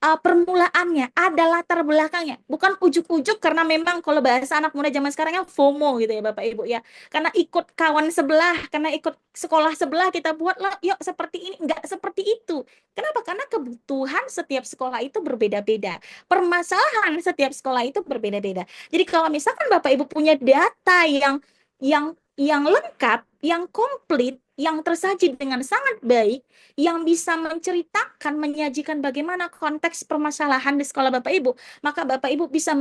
permulaannya, ada latar belakangnya. Bukan ujuk-ujuk karena memang kalau bahasa anak muda zaman sekarang FOMO gitu ya Bapak Ibu ya. Karena ikut kawan sebelah, karena ikut sekolah sebelah kita buat lah, yuk seperti ini. Enggak seperti itu. Kenapa? Karena kebutuhan setiap sekolah itu berbeda-beda. Permasalahan setiap sekolah itu berbeda-beda. Jadi kalau misalkan Bapak Ibu punya data yang lengkap, yang komplit, yang tersaji dengan sangat baik, yang bisa menceritakan, menyajikan bagaimana konteks permasalahan di sekolah Bapak Ibu, maka Bapak Ibu bisa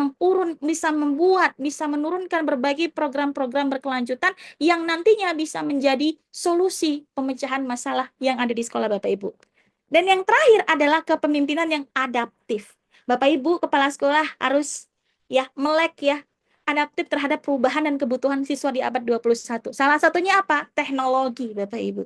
bisa membuat, bisa menurunkan berbagai program-program berkelanjutan yang nantinya bisa menjadi solusi pemecahan masalah yang ada di sekolah Bapak Ibu. Dan yang terakhir adalah kepemimpinan yang adaptif. Bapak Ibu kepala sekolah harus melek adaptif terhadap perubahan dan kebutuhan siswa di abad 21. Salah satunya apa? Teknologi, Bapak Ibu.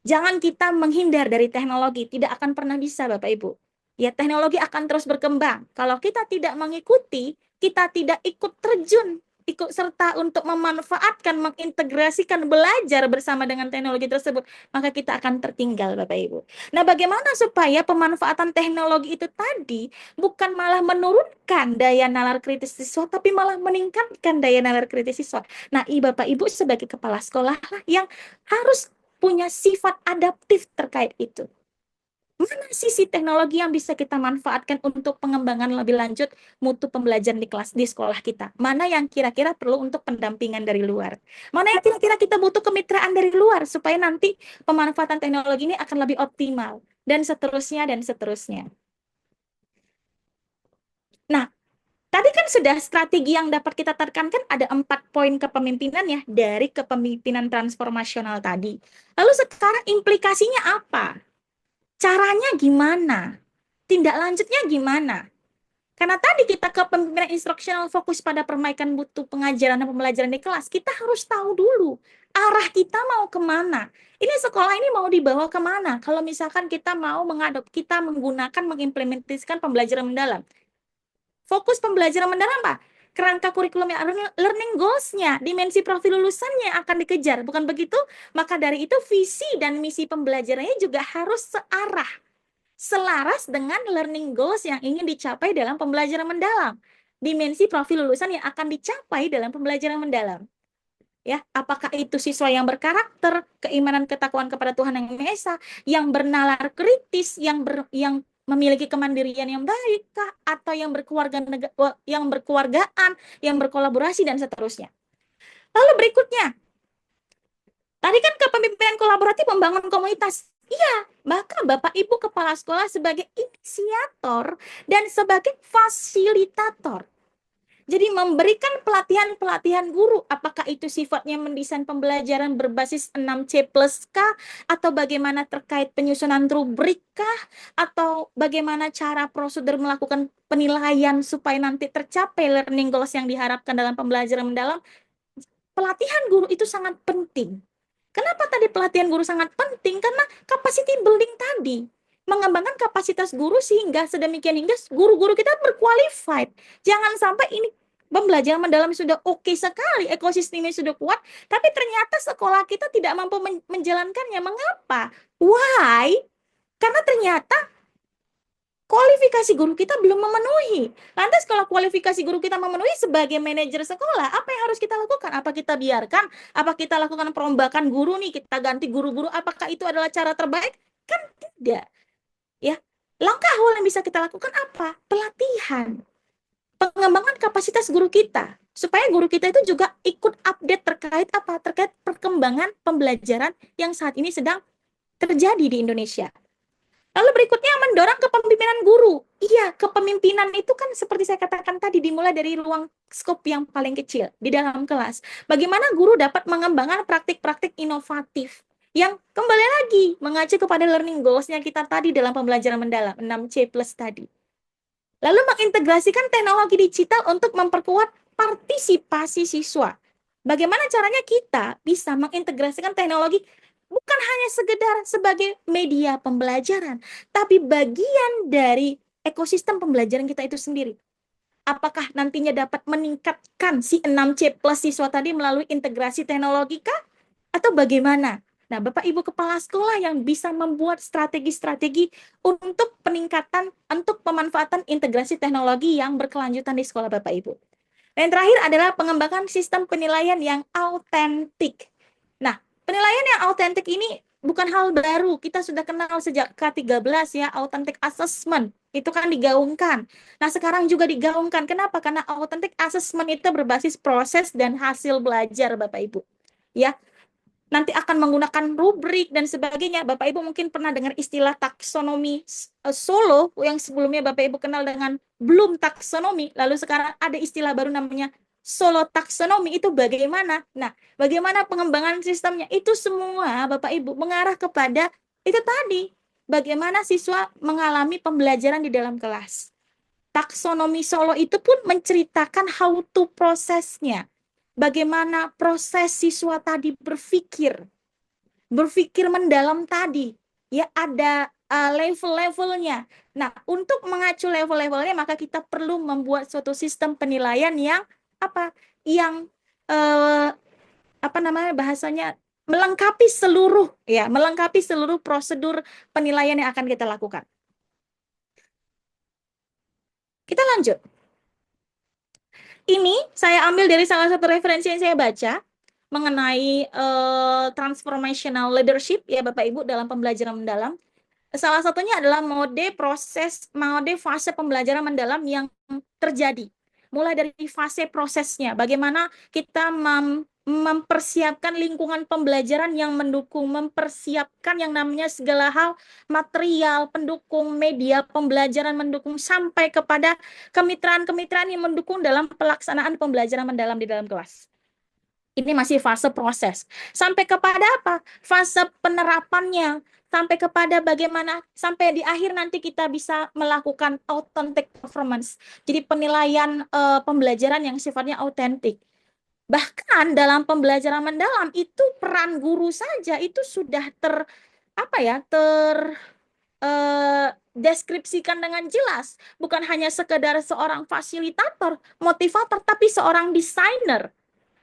Jangan kita menghindar dari teknologi, tidak akan pernah bisa Bapak Ibu. Ya, teknologi akan terus berkembang. Kalau kita tidak mengikuti, kita tidak ikut terjun, ikut serta untuk memanfaatkan, mengintegrasikan, belajar bersama dengan teknologi tersebut, maka kita akan tertinggal Bapak Ibu. Nah, bagaimana supaya pemanfaatan teknologi itu tadi bukan malah menurunkan daya nalar kritis siswa, tapi malah meningkatkan daya nalar kritis siswa. Nah, Bapak Ibu sebagai kepala sekolah yang harus punya sifat adaptif terkait itu. Mana sisi teknologi yang bisa kita manfaatkan untuk pengembangan lebih lanjut mutu pembelajaran di kelas di sekolah kita? Mana yang kira-kira perlu untuk pendampingan dari luar? Mana yang kira-kira kita butuh kemitraan dari luar supaya nanti pemanfaatan teknologi ini akan lebih optimal dan seterusnya dan seterusnya. Nah, tadi kan sudah strategi yang dapat kita tekankan ada 4 poin kepemimpinan ya dari kepemimpinan transformasional tadi. Lalu sekarang implikasinya apa? Caranya gimana? Tindak lanjutnya gimana? Karena tadi kita kepemimpinan instruksional fokus pada perbaikan mutu pengajaran dan pembelajaran di kelas, kita harus tahu dulu arah kita mau kemana. Ini sekolah ini mau dibawa kemana? Kalau misalkan kita mau kita menggunakan, mengimplementasikan pembelajaran mendalam. Fokus pembelajaran mendalam apa? Kerangka kurikulumnya, learning goals-nya, dimensi profil lulusannya akan dikejar. Bukan begitu? Maka dari itu visi dan misi pembelajarannya juga harus searah, selaras dengan learning goals yang ingin dicapai dalam pembelajaran mendalam. Dimensi profil lulusan yang akan dicapai dalam pembelajaran mendalam. Ya, apakah itu siswa yang berkarakter, keimanan ketakwaan kepada Tuhan Yang Maha Esa, yang bernalar kritis, yang memiliki kemandirian yang baik kah, atau yang berkeluargaan, yang berkolaborasi dan seterusnya. Lalu berikutnya, tadi kan kepemimpinan kolaboratif membangun komunitas. Maka Bapak Ibu Kepala Sekolah sebagai inisiator dan sebagai fasilitator. Jadi memberikan pelatihan-pelatihan guru, apakah itu sifatnya mendesain pembelajaran berbasis 6C plus kah, atau bagaimana terkait penyusunan rubrik kah, atau bagaimana cara prosedur melakukan penilaian supaya nanti tercapai learning goals yang diharapkan dalam pembelajaran mendalam. Pelatihan guru itu sangat penting. Kenapa tadi pelatihan guru sangat penting? Karena capacity building tadi. Mengembangkan kapasitas guru sehingga sedemikian hingga guru-guru kita berqualified. Jangan sampai ini pembelajaran mendalam sudah oke sekali, ekosistemnya sudah kuat, tapi ternyata sekolah kita tidak mampu menjalankannya. Mengapa? Why? Karena ternyata kualifikasi guru kita belum memenuhi. Lantas kalau kualifikasi guru kita memenuhi sebagai manajer sekolah, apa yang harus kita lakukan? Apa kita biarkan? Apa kita lakukan perombakan guru nih, kita ganti guru-guru? Apakah itu adalah cara terbaik? Kan tidak. Ya. Langkah awal yang bisa kita lakukan apa? Pelatihan. Pengembangan kapasitas guru kita. Supaya guru kita itu juga ikut update terkait apa? Terkait perkembangan pembelajaran yang saat ini sedang terjadi di Indonesia. Lalu berikutnya mendorong kepemimpinan guru. Iya, kepemimpinan itu kan seperti saya katakan tadi dimulai dari ruang skop yang paling kecil di dalam kelas. Bagaimana guru dapat mengembangkan praktik-praktik inovatif yang kembali lagi mengacu kepada learning goals-nya kita tadi dalam pembelajaran mendalam 6C plus tadi. Lalu mengintegrasikan teknologi digital untuk memperkuat partisipasi siswa. Bagaimana caranya kita bisa mengintegrasikan teknologi bukan hanya sekedar sebagai media pembelajaran, tapi bagian dari ekosistem pembelajaran kita itu sendiri. Apakah nantinya dapat meningkatkan si 6C plus siswa tadi melalui integrasi teknologi kah? Atau bagaimana? Nah, Bapak Ibu Kepala Sekolah yang bisa membuat strategi-strategi untuk peningkatan, untuk pemanfaatan integrasi teknologi yang berkelanjutan di sekolah Bapak Ibu. Dan yang terakhir adalah pengembangan sistem penilaian yang autentik. Nah, penilaian yang autentik ini bukan hal baru. Kita sudah kenal sejak K13 ya, authentic assessment. Itu kan digaungkan. Nah, sekarang juga digaungkan. Kenapa? Karena authentic assessment itu berbasis proses dan hasil belajar Bapak Ibu. Ya, nanti akan menggunakan rubrik dan sebagainya. Bapak Ibu mungkin pernah dengar istilah taksonomi Solo yang sebelumnya Bapak Ibu kenal dengan Bloom taksonomi, lalu sekarang ada istilah baru namanya Solo taksonomi. Itu bagaimana? Nah, bagaimana pengembangan sistemnya? Itu semua Bapak Ibu mengarah kepada itu tadi. Bagaimana siswa mengalami pembelajaran di dalam kelas. Taksonomi Solo itu pun menceritakan how to prosesnya. Bagaimana proses siswa tadi berpikir mendalam tadi, ya ada level-levelnya. Nah, untuk mengacu level-levelnya, maka kita perlu membuat suatu sistem penilaian yang apa? Yang apa namanya bahasanya melengkapi seluruh prosedur penilaian yang akan kita lakukan. Kita lanjut. Ini saya ambil dari salah satu referensi yang saya baca mengenai transformational leadership ya Bapak Ibu dalam pembelajaran mendalam. Salah satunya adalah mode fase pembelajaran mendalam yang terjadi. Mulai dari fase prosesnya, bagaimana kita mempersiapkan lingkungan pembelajaran yang mendukung, mempersiapkan yang namanya segala hal, material, pendukung, media pembelajaran mendukung, sampai kepada kemitraan-kemitraan yang mendukung dalam pelaksanaan pembelajaran mendalam di dalam kelas. Ini masih fase proses. Sampai kepada apa? Fase penerapannya. Sampai kepada bagaimana, sampai di akhir nanti kita bisa melakukan authentic performance. Jadi penilaian pembelajaran yang sifatnya autentik. Bahkan dalam pembelajaran mendalam itu peran guru saja itu sudah deskripsikan dengan jelas. Bukan hanya sekedar seorang fasilitator, motivator, tapi seorang desainer.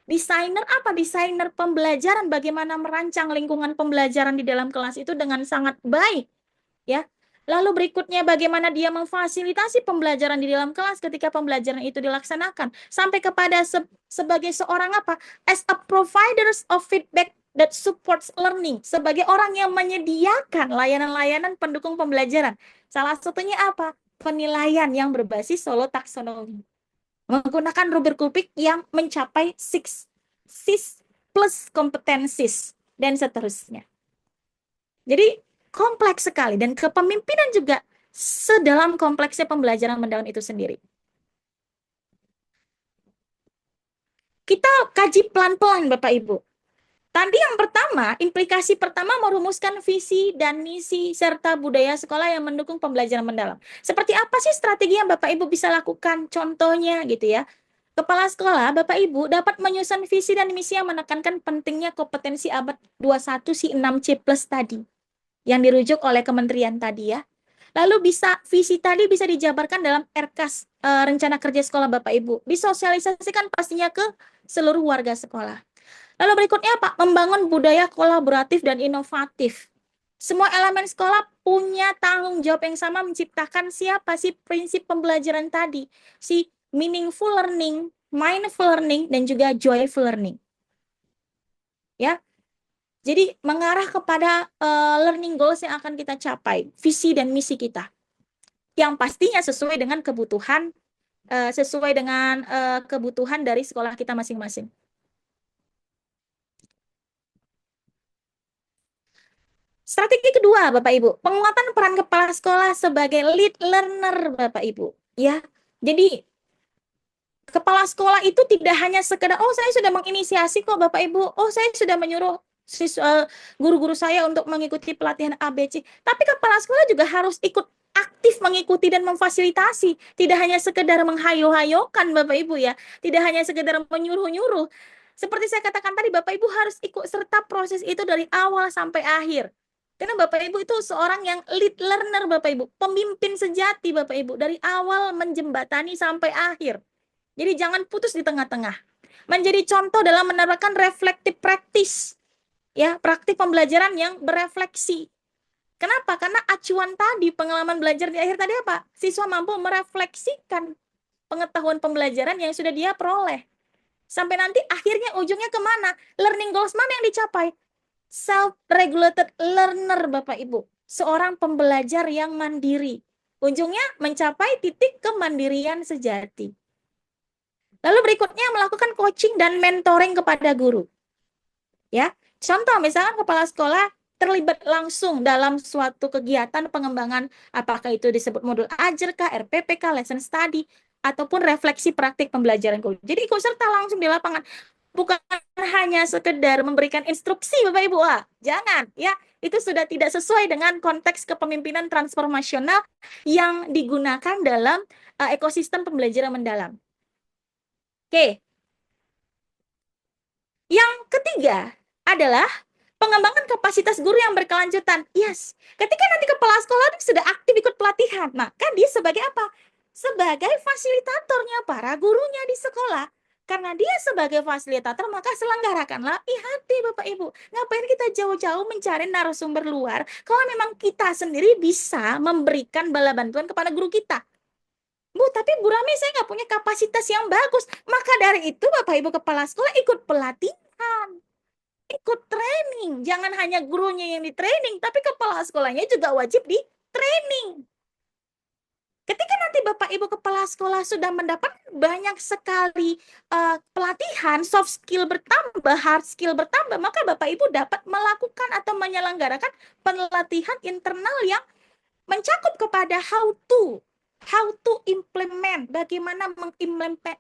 Desainer apa? Desainer pembelajaran, bagaimana merancang lingkungan pembelajaran di dalam kelas itu dengan sangat baik, ya. Lalu berikutnya bagaimana dia memfasilitasi pembelajaran di dalam kelas ketika pembelajaran itu dilaksanakan, sampai kepada sebagai seorang apa? As a providers of feedback that supports learning, sebagai orang yang menyediakan layanan-layanan pendukung pembelajaran. Salah satunya apa? Penilaian yang berbasis Solo taksonomi. Menggunakan rubrik-rubrik yang mencapai 6 plus kompetensis dan seterusnya. Jadi kompleks sekali, dan kepemimpinan juga sedalam kompleksnya pembelajaran mendalam itu sendiri. Kita kaji pelan-pelan Bapak Ibu. Tadi yang pertama, implikasi pertama merumuskan visi dan misi serta budaya sekolah yang mendukung pembelajaran mendalam. Seperti apa sih strategi yang Bapak Ibu bisa lakukan? Contohnya gitu ya. Kepala sekolah, Bapak Ibu dapat menyusun visi dan misi yang menekankan pentingnya kompetensi abad 21 si 6C plus tadi, yang dirujuk oleh kementerian tadi ya. Lalu visi tadi bisa dijabarkan dalam RKAS, rencana kerja sekolah Bapak Ibu. Disosialisasikan pastinya ke seluruh warga sekolah. Lalu berikutnya apa? Membangun budaya kolaboratif dan inovatif. Semua elemen sekolah punya tanggung jawab yang sama menciptakan siapa sih prinsip pembelajaran tadi. Si meaningful learning, mindful learning, dan juga joyful learning. Ya, jadi mengarah kepada learning goals yang akan kita capai, visi dan misi kita. Yang pastinya sesuai dengan kebutuhan dari sekolah kita masing-masing. Strategi kedua, Bapak Ibu, penguatan peran kepala sekolah sebagai lead learner, Bapak Ibu. Ya, jadi kepala sekolah itu tidak hanya sekedar, oh saya sudah menginisiasi kok Bapak Ibu, oh saya sudah menyuruh guru-guru saya untuk mengikuti pelatihan ABC. Tapi kepala sekolah juga harus ikut aktif mengikuti dan memfasilitasi. Tidak hanya sekedar menghayo-hayokan Bapak Ibu ya, tidak hanya sekedar menyuruh-nyuruh. Seperti saya katakan tadi, Bapak Ibu harus ikut serta proses itu dari awal sampai akhir. Karena Bapak Ibu itu seorang yang lead learner Bapak Ibu, pemimpin sejati Bapak Ibu, dari awal menjembatani sampai akhir. Jadi jangan putus di tengah-tengah. Menjadi contoh dalam menerapkan reflective practice. Ya, praktik pembelajaran yang berefleksi. Kenapa? Karena acuan tadi, pengalaman belajar di akhir tadi apa? Siswa mampu merefleksikan pengetahuan pembelajaran yang sudah dia peroleh. Sampai nanti akhirnya ujungnya kemana? Learning goals mana yang dicapai? Self-regulated learner Bapak Ibu. Seorang pembelajar yang mandiri. Ujungnya mencapai titik kemandirian sejati. Lalu berikutnya melakukan coaching dan mentoring kepada guru. Ya, contoh misalnya kepala sekolah terlibat langsung dalam suatu kegiatan pengembangan, apakah itu disebut modul ajar kah, RPP kah, lesson study, ataupun refleksi praktik pembelajaran guru. Jadi ikut serta langsung di lapangan. Bukan hanya sekedar memberikan instruksi Bapak Ibu. Jangan ya, itu sudah tidak sesuai dengan konteks kepemimpinan transformasional yang digunakan dalam ekosistem pembelajaran mendalam. Oke. Yang ketiga adalah pengembangan kapasitas guru yang berkelanjutan. Yes, ketika nanti kepala sekolah sudah aktif ikut pelatihan, maka dia sebagai apa? Sebagai fasilitatornya para gurunya di sekolah. Karena dia sebagai fasilitator, maka selenggarakanlah IHT Bapak Ibu. Ngapain kita jauh-jauh mencari narasumber luar, kalau memang kita sendiri bisa memberikan bala bantuan kepada guru kita. Bu, tapi Bu Rami saya nggak punya kapasitas yang bagus. Maka dari itu Bapak Ibu kepala sekolah ikut pelatihan, ikut training. Jangan hanya gurunya yang di training, tapi kepala sekolahnya juga wajib di training. Ketika nanti Bapak Ibu kepala sekolah sudah mendapat banyak sekali pelatihan, soft skill bertambah, hard skill bertambah, maka Bapak Ibu dapat melakukan atau menyelenggarakan pelatihan internal yang mencakup kepada how to implement, bagaimana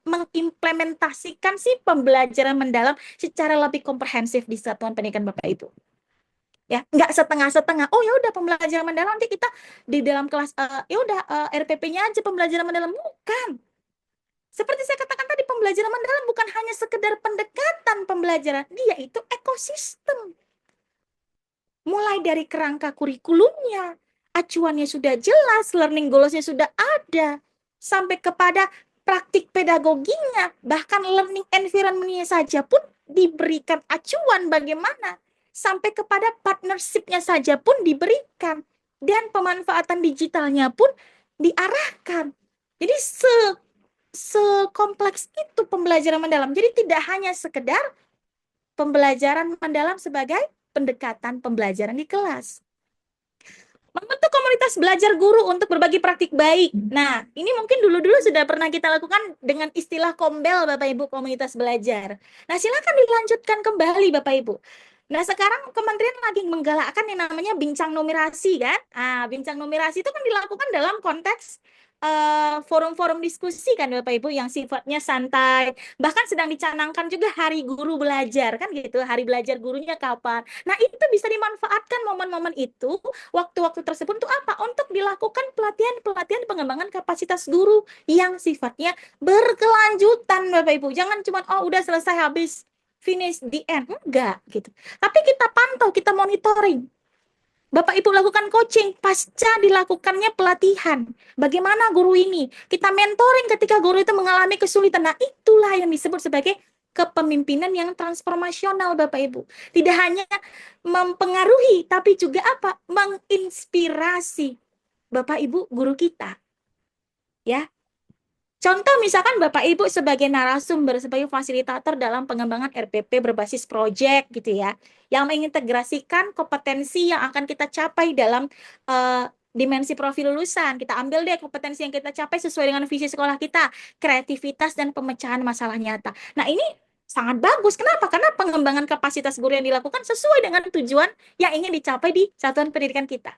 mengimplementasikan si pembelajaran mendalam secara lebih komprehensif di satuan pendidikan Bapak Ibu. Ya, nggak setengah-setengah. Oh ya udah pembelajaran mendalam nanti kita di dalam kelas ya udah RPP-nya aja pembelajaran mendalam, bukan. Seperti saya katakan tadi, pembelajaran mendalam bukan hanya sekedar pendekatan pembelajaran, dia itu ekosistem. Mulai dari kerangka kurikulumnya, acuannya sudah jelas, learning goals-nya sudah ada, sampai kepada praktik pedagoginya, bahkan learning environment-nya saja pun diberikan acuan bagaimana, sampai kepada partnership-nya saja pun diberikan, dan pemanfaatan digitalnya pun diarahkan. Jadi sekompleks itu pembelajaran mendalam. Jadi tidak hanya sekedar pembelajaran mendalam sebagai pendekatan pembelajaran di kelas. Membentuk komunitas belajar guru untuk berbagi praktik baik. Nah, ini mungkin dulu-dulu sudah pernah kita lakukan dengan istilah kombel Bapak Ibu, komunitas belajar. Nah, silakan dilanjutkan kembali Bapak Ibu. Nah, sekarang kementerian lagi menggalakkan yang namanya bincang numerasi kan? Bincang numerasi itu kan dilakukan dalam konteks forum-forum diskusi kan Bapak Ibu yang sifatnya santai. Bahkan sedang dicanangkan juga Hari Guru Belajar kan gitu. Hari belajar gurunya kapan. Nah, itu bisa dimanfaatkan momen-momen itu, waktu-waktu tersebut untuk apa? Untuk dilakukan pelatihan-pelatihan pengembangan kapasitas guru yang sifatnya berkelanjutan Bapak Ibu. Jangan cuma oh udah selesai habis finish the end. Enggak gitu. Tapi kita pantau, kita monitoring. Bapak Ibu lakukan coaching, pasca dilakukannya pelatihan. Bagaimana guru ini? Kita mentoring ketika guru itu mengalami kesulitan. Nah, itulah yang disebut sebagai kepemimpinan yang transformasional, Bapak Ibu. Tidak hanya mempengaruhi, tapi juga apa? Menginspirasi Bapak Ibu guru kita. Ya, contoh misalkan Bapak Ibu sebagai narasumber, sebagai fasilitator dalam pengembangan RPP berbasis proyek gitu ya, yang mengintegrasikan kompetensi yang akan kita capai dalam dimensi profil lulusan. Kita ambil deh kompetensi yang kita capai sesuai dengan visi sekolah kita, kreativitas dan pemecahan masalah nyata. Nah, ini sangat bagus. Kenapa? Karena pengembangan kapasitas guru yang dilakukan sesuai dengan tujuan yang ingin dicapai di satuan pendidikan kita.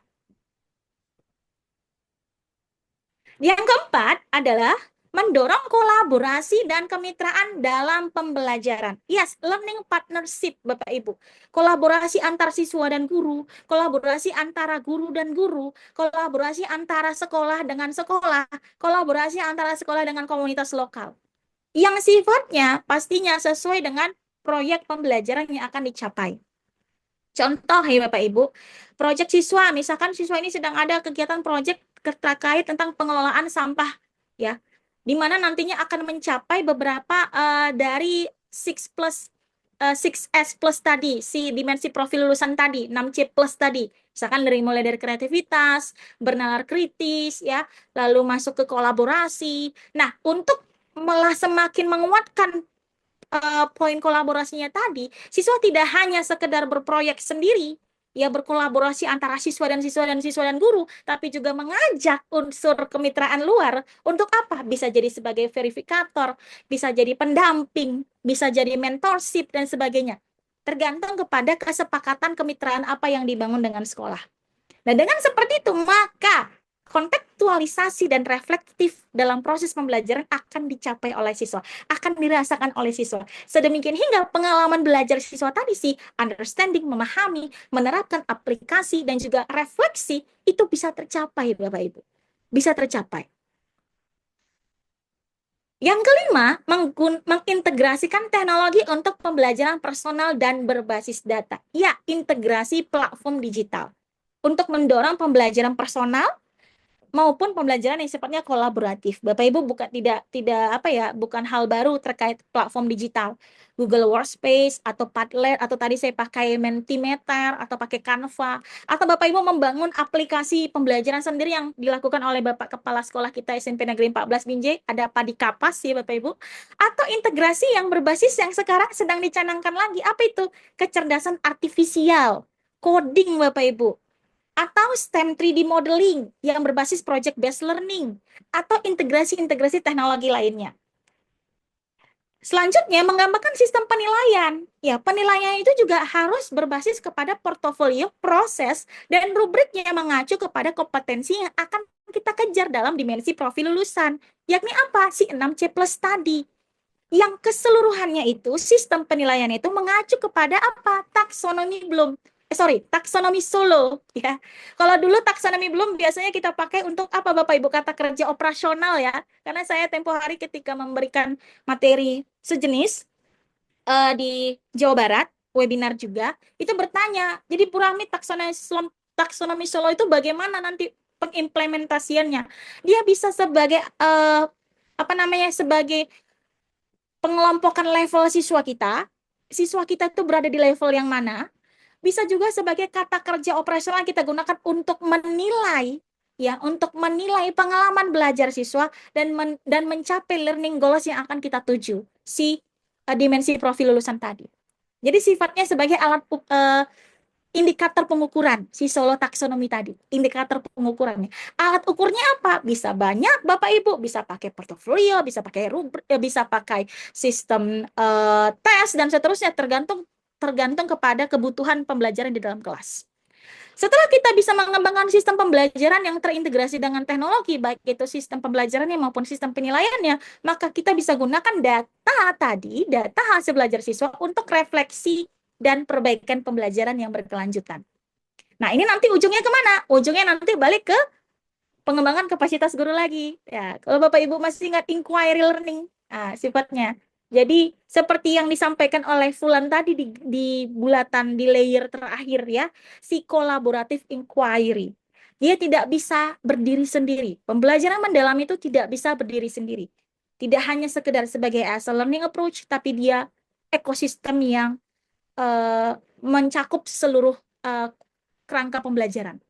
Yang keempat adalah mendorong kolaborasi dan kemitraan dalam pembelajaran. Yes, learning partnership, Bapak Ibu. Kolaborasi antar siswa dan guru, kolaborasi antara guru dan guru, kolaborasi antara sekolah dengan sekolah, kolaborasi antara sekolah dengan komunitas lokal. Yang sifatnya pastinya sesuai dengan proyek pembelajaran yang akan dicapai. Contoh ya Bapak Ibu, proyek siswa, misalkan siswa ini sedang ada kegiatan proyek terkait tentang pengelolaan sampah, ya, di mana nantinya akan mencapai beberapa dari 6S plus tadi, si dimensi profil lulusan tadi, 6C plus tadi, misalkan mulai dari kreativitas, bernalar kritis, ya, lalu masuk ke kolaborasi. Nah, untuk malah semakin menguatkan poin kolaborasinya tadi, siswa tidak hanya sekedar berproyek sendiri, ya berkolaborasi antara siswa dan siswa dan siswa dan guru, tapi juga mengajak unsur kemitraan luar untuk apa? Bisa jadi sebagai verifikator, bisa jadi pendamping, bisa jadi mentorship dan sebagainya. Tergantung kepada kesepakatan kemitraan apa yang dibangun dengan sekolah. Nah, dengan seperti itu, maka kontekstualisasi dan reflektif dalam proses pembelajaran akan dicapai oleh siswa, akan dirasakan oleh siswa. Sedemikian hingga pengalaman belajar siswa tadi sih, understanding, memahami, menerapkan aplikasi, dan juga refleksi, itu bisa tercapai, Bapak Ibu. Bisa tercapai. Yang kelima, mengintegrasikan teknologi untuk pembelajaran personal dan berbasis data. Ya, integrasi platform digital. Untuk mendorong pembelajaran personal maupun pembelajaran yang sifatnya kolaboratif. Bapak Ibu bukan hal baru terkait platform digital. Google Workspace atau Padlet atau tadi saya pakai Mentimeter atau pakai Canva atau Bapak Ibu membangun aplikasi pembelajaran sendiri yang dilakukan oleh Bapak Kepala Sekolah kita SMP Negeri 14 Binjai, ada Padikapas ya Bapak Ibu, atau integrasi yang berbasis yang sekarang sedang dicanangkan lagi, apa itu? Kecerdasan artifisial, coding Bapak Ibu, atau STEM 3D modeling yang berbasis project based learning, atau integrasi-integrasi teknologi lainnya. Selanjutnya, menggambarkan sistem penilaian. Ya, penilaian itu juga harus berbasis kepada portofolio, proses, dan rubrik yang mengacu kepada kompetensi yang akan kita kejar dalam dimensi profil lulusan. Yakni apa? Si 6C plus tadi. Yang keseluruhannya itu, sistem penilaian itu mengacu kepada apa? Taksonomi taksonomi Solo ya. Kalau dulu taksonomi belum biasanya kita pakai untuk apa Bapak Ibu, kata kerja operasional ya. Karena saya tempo hari ketika memberikan materi sejenis di Jawa Barat, webinar juga, itu bertanya, jadi Purami taksonomi Solo itu bagaimana nanti pengimplementasiannya? Dia bisa sebagai sebagai pengelompokan level siswa kita itu berada di level yang mana, bisa juga sebagai kata kerja operasional yang kita gunakan untuk menilai pengalaman belajar siswa dan mencapai learning goals yang akan kita tuju, si dimensi profil lulusan tadi. Jadi sifatnya sebagai alat indikator pengukuran si Solo taksonomi tadi, indikator pengukurannya. Alat ukurnya apa? Bisa banyak Bapak Ibu, bisa pakai portofolio, bisa pakai rubrik, bisa pakai sistem tes dan seterusnya, tergantung tergantung kepada kebutuhan pembelajaran di dalam kelas. Setelah kita bisa mengembangkan sistem pembelajaran yang terintegrasi dengan teknologi, baik itu sistem pembelajarannya maupun sistem penilaiannya, maka kita bisa gunakan data hasil belajar siswa untuk refleksi dan perbaikan pembelajaran yang berkelanjutan. Nah, ini nanti ujungnya kemana? Ujungnya nanti balik ke pengembangan kapasitas guru lagi. Ya, kalau Bapak Ibu masih ingat inquiry learning, sifatnya. Jadi seperti yang disampaikan oleh Fulan tadi di bulatan di layer terakhir ya, si kolaboratif inquiry. Dia tidak bisa berdiri sendiri. Pembelajaran mendalam itu tidak bisa berdiri sendiri. Tidak hanya sekedar sebagai as a learning approach, tapi dia ekosistem yang mencakup seluruh kerangka pembelajaran.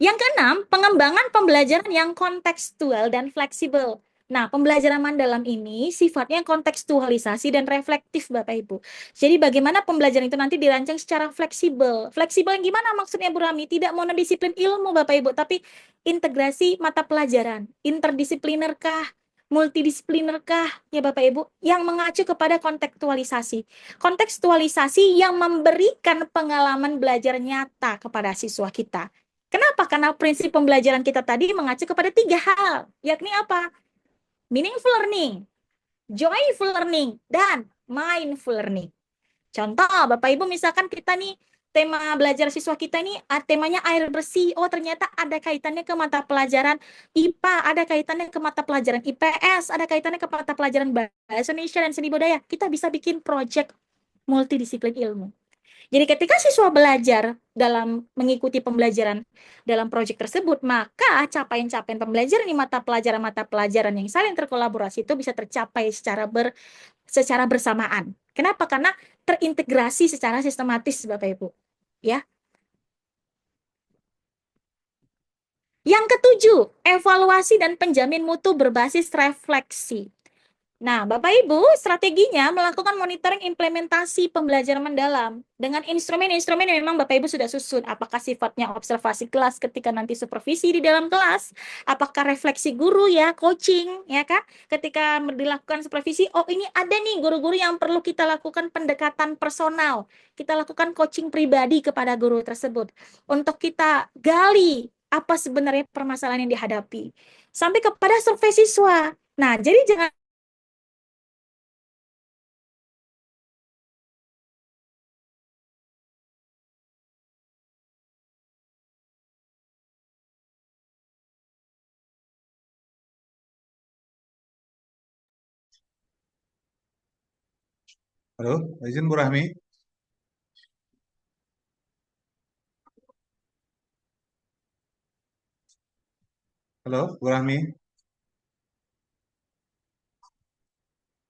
Yang keenam, pengembangan pembelajaran yang kontekstual dan fleksibel. Nah, pembelajaran mendalam ini sifatnya kontekstualisasi dan reflektif, Bapak Ibu. Jadi bagaimana pembelajaran itu nanti dirancang secara fleksibel. Fleksibel yang gimana maksudnya, Bu Rami? Tidak monodisiplin ilmu, Bapak Ibu, tapi integrasi mata pelajaran. Interdisiplinerkah? Multidisiplinerkah, ya Bapak Ibu, yang mengacu kepada kontekstualisasi. Kontekstualisasi yang memberikan pengalaman belajar nyata kepada siswa kita. Kenapa? Karena prinsip pembelajaran kita tadi mengacu kepada 3 hal, yakni apa? Meaningful learning, joyful learning, dan mindful learning. Contoh, Bapak Ibu, misalkan kita nih, tema belajar siswa kita ini, temanya air bersih. Oh, ternyata ada kaitannya ke mata pelajaran IPA, ada kaitannya ke mata pelajaran IPS, ada kaitannya ke mata pelajaran Bahasa Indonesia dan Seni Budaya. Kita bisa bikin project multidisiplin ilmu. Jadi ketika siswa belajar dalam mengikuti pembelajaran dalam proyek tersebut, maka capaian-capaian pembelajaran di mata pelajaran yang saling terkolaborasi itu bisa tercapai secara bersamaan. Kenapa? Karena terintegrasi secara sistematis, Bapak Ibu. Ya. Yang ketujuh, evaluasi dan penjamin mutu berbasis refleksi. Nah, Bapak Ibu, strateginya melakukan monitoring implementasi pembelajaran mendalam dengan instrumen-instrumen yang memang Bapak Ibu sudah susun. Apakah sifatnya observasi kelas ketika nanti supervisi di dalam kelas? Apakah refleksi guru ya, coaching, ya kan? Ketika dilakukan supervisi, oh ini ada nih guru-guru yang perlu kita lakukan pendekatan personal. Kita lakukan coaching pribadi kepada guru tersebut. Untuk kita gali apa sebenarnya permasalahan yang dihadapi. Sampai kepada survei siswa. Nah, jadi jangan Halo, izin Bu Rahmi. Halo, Bu Rahmi.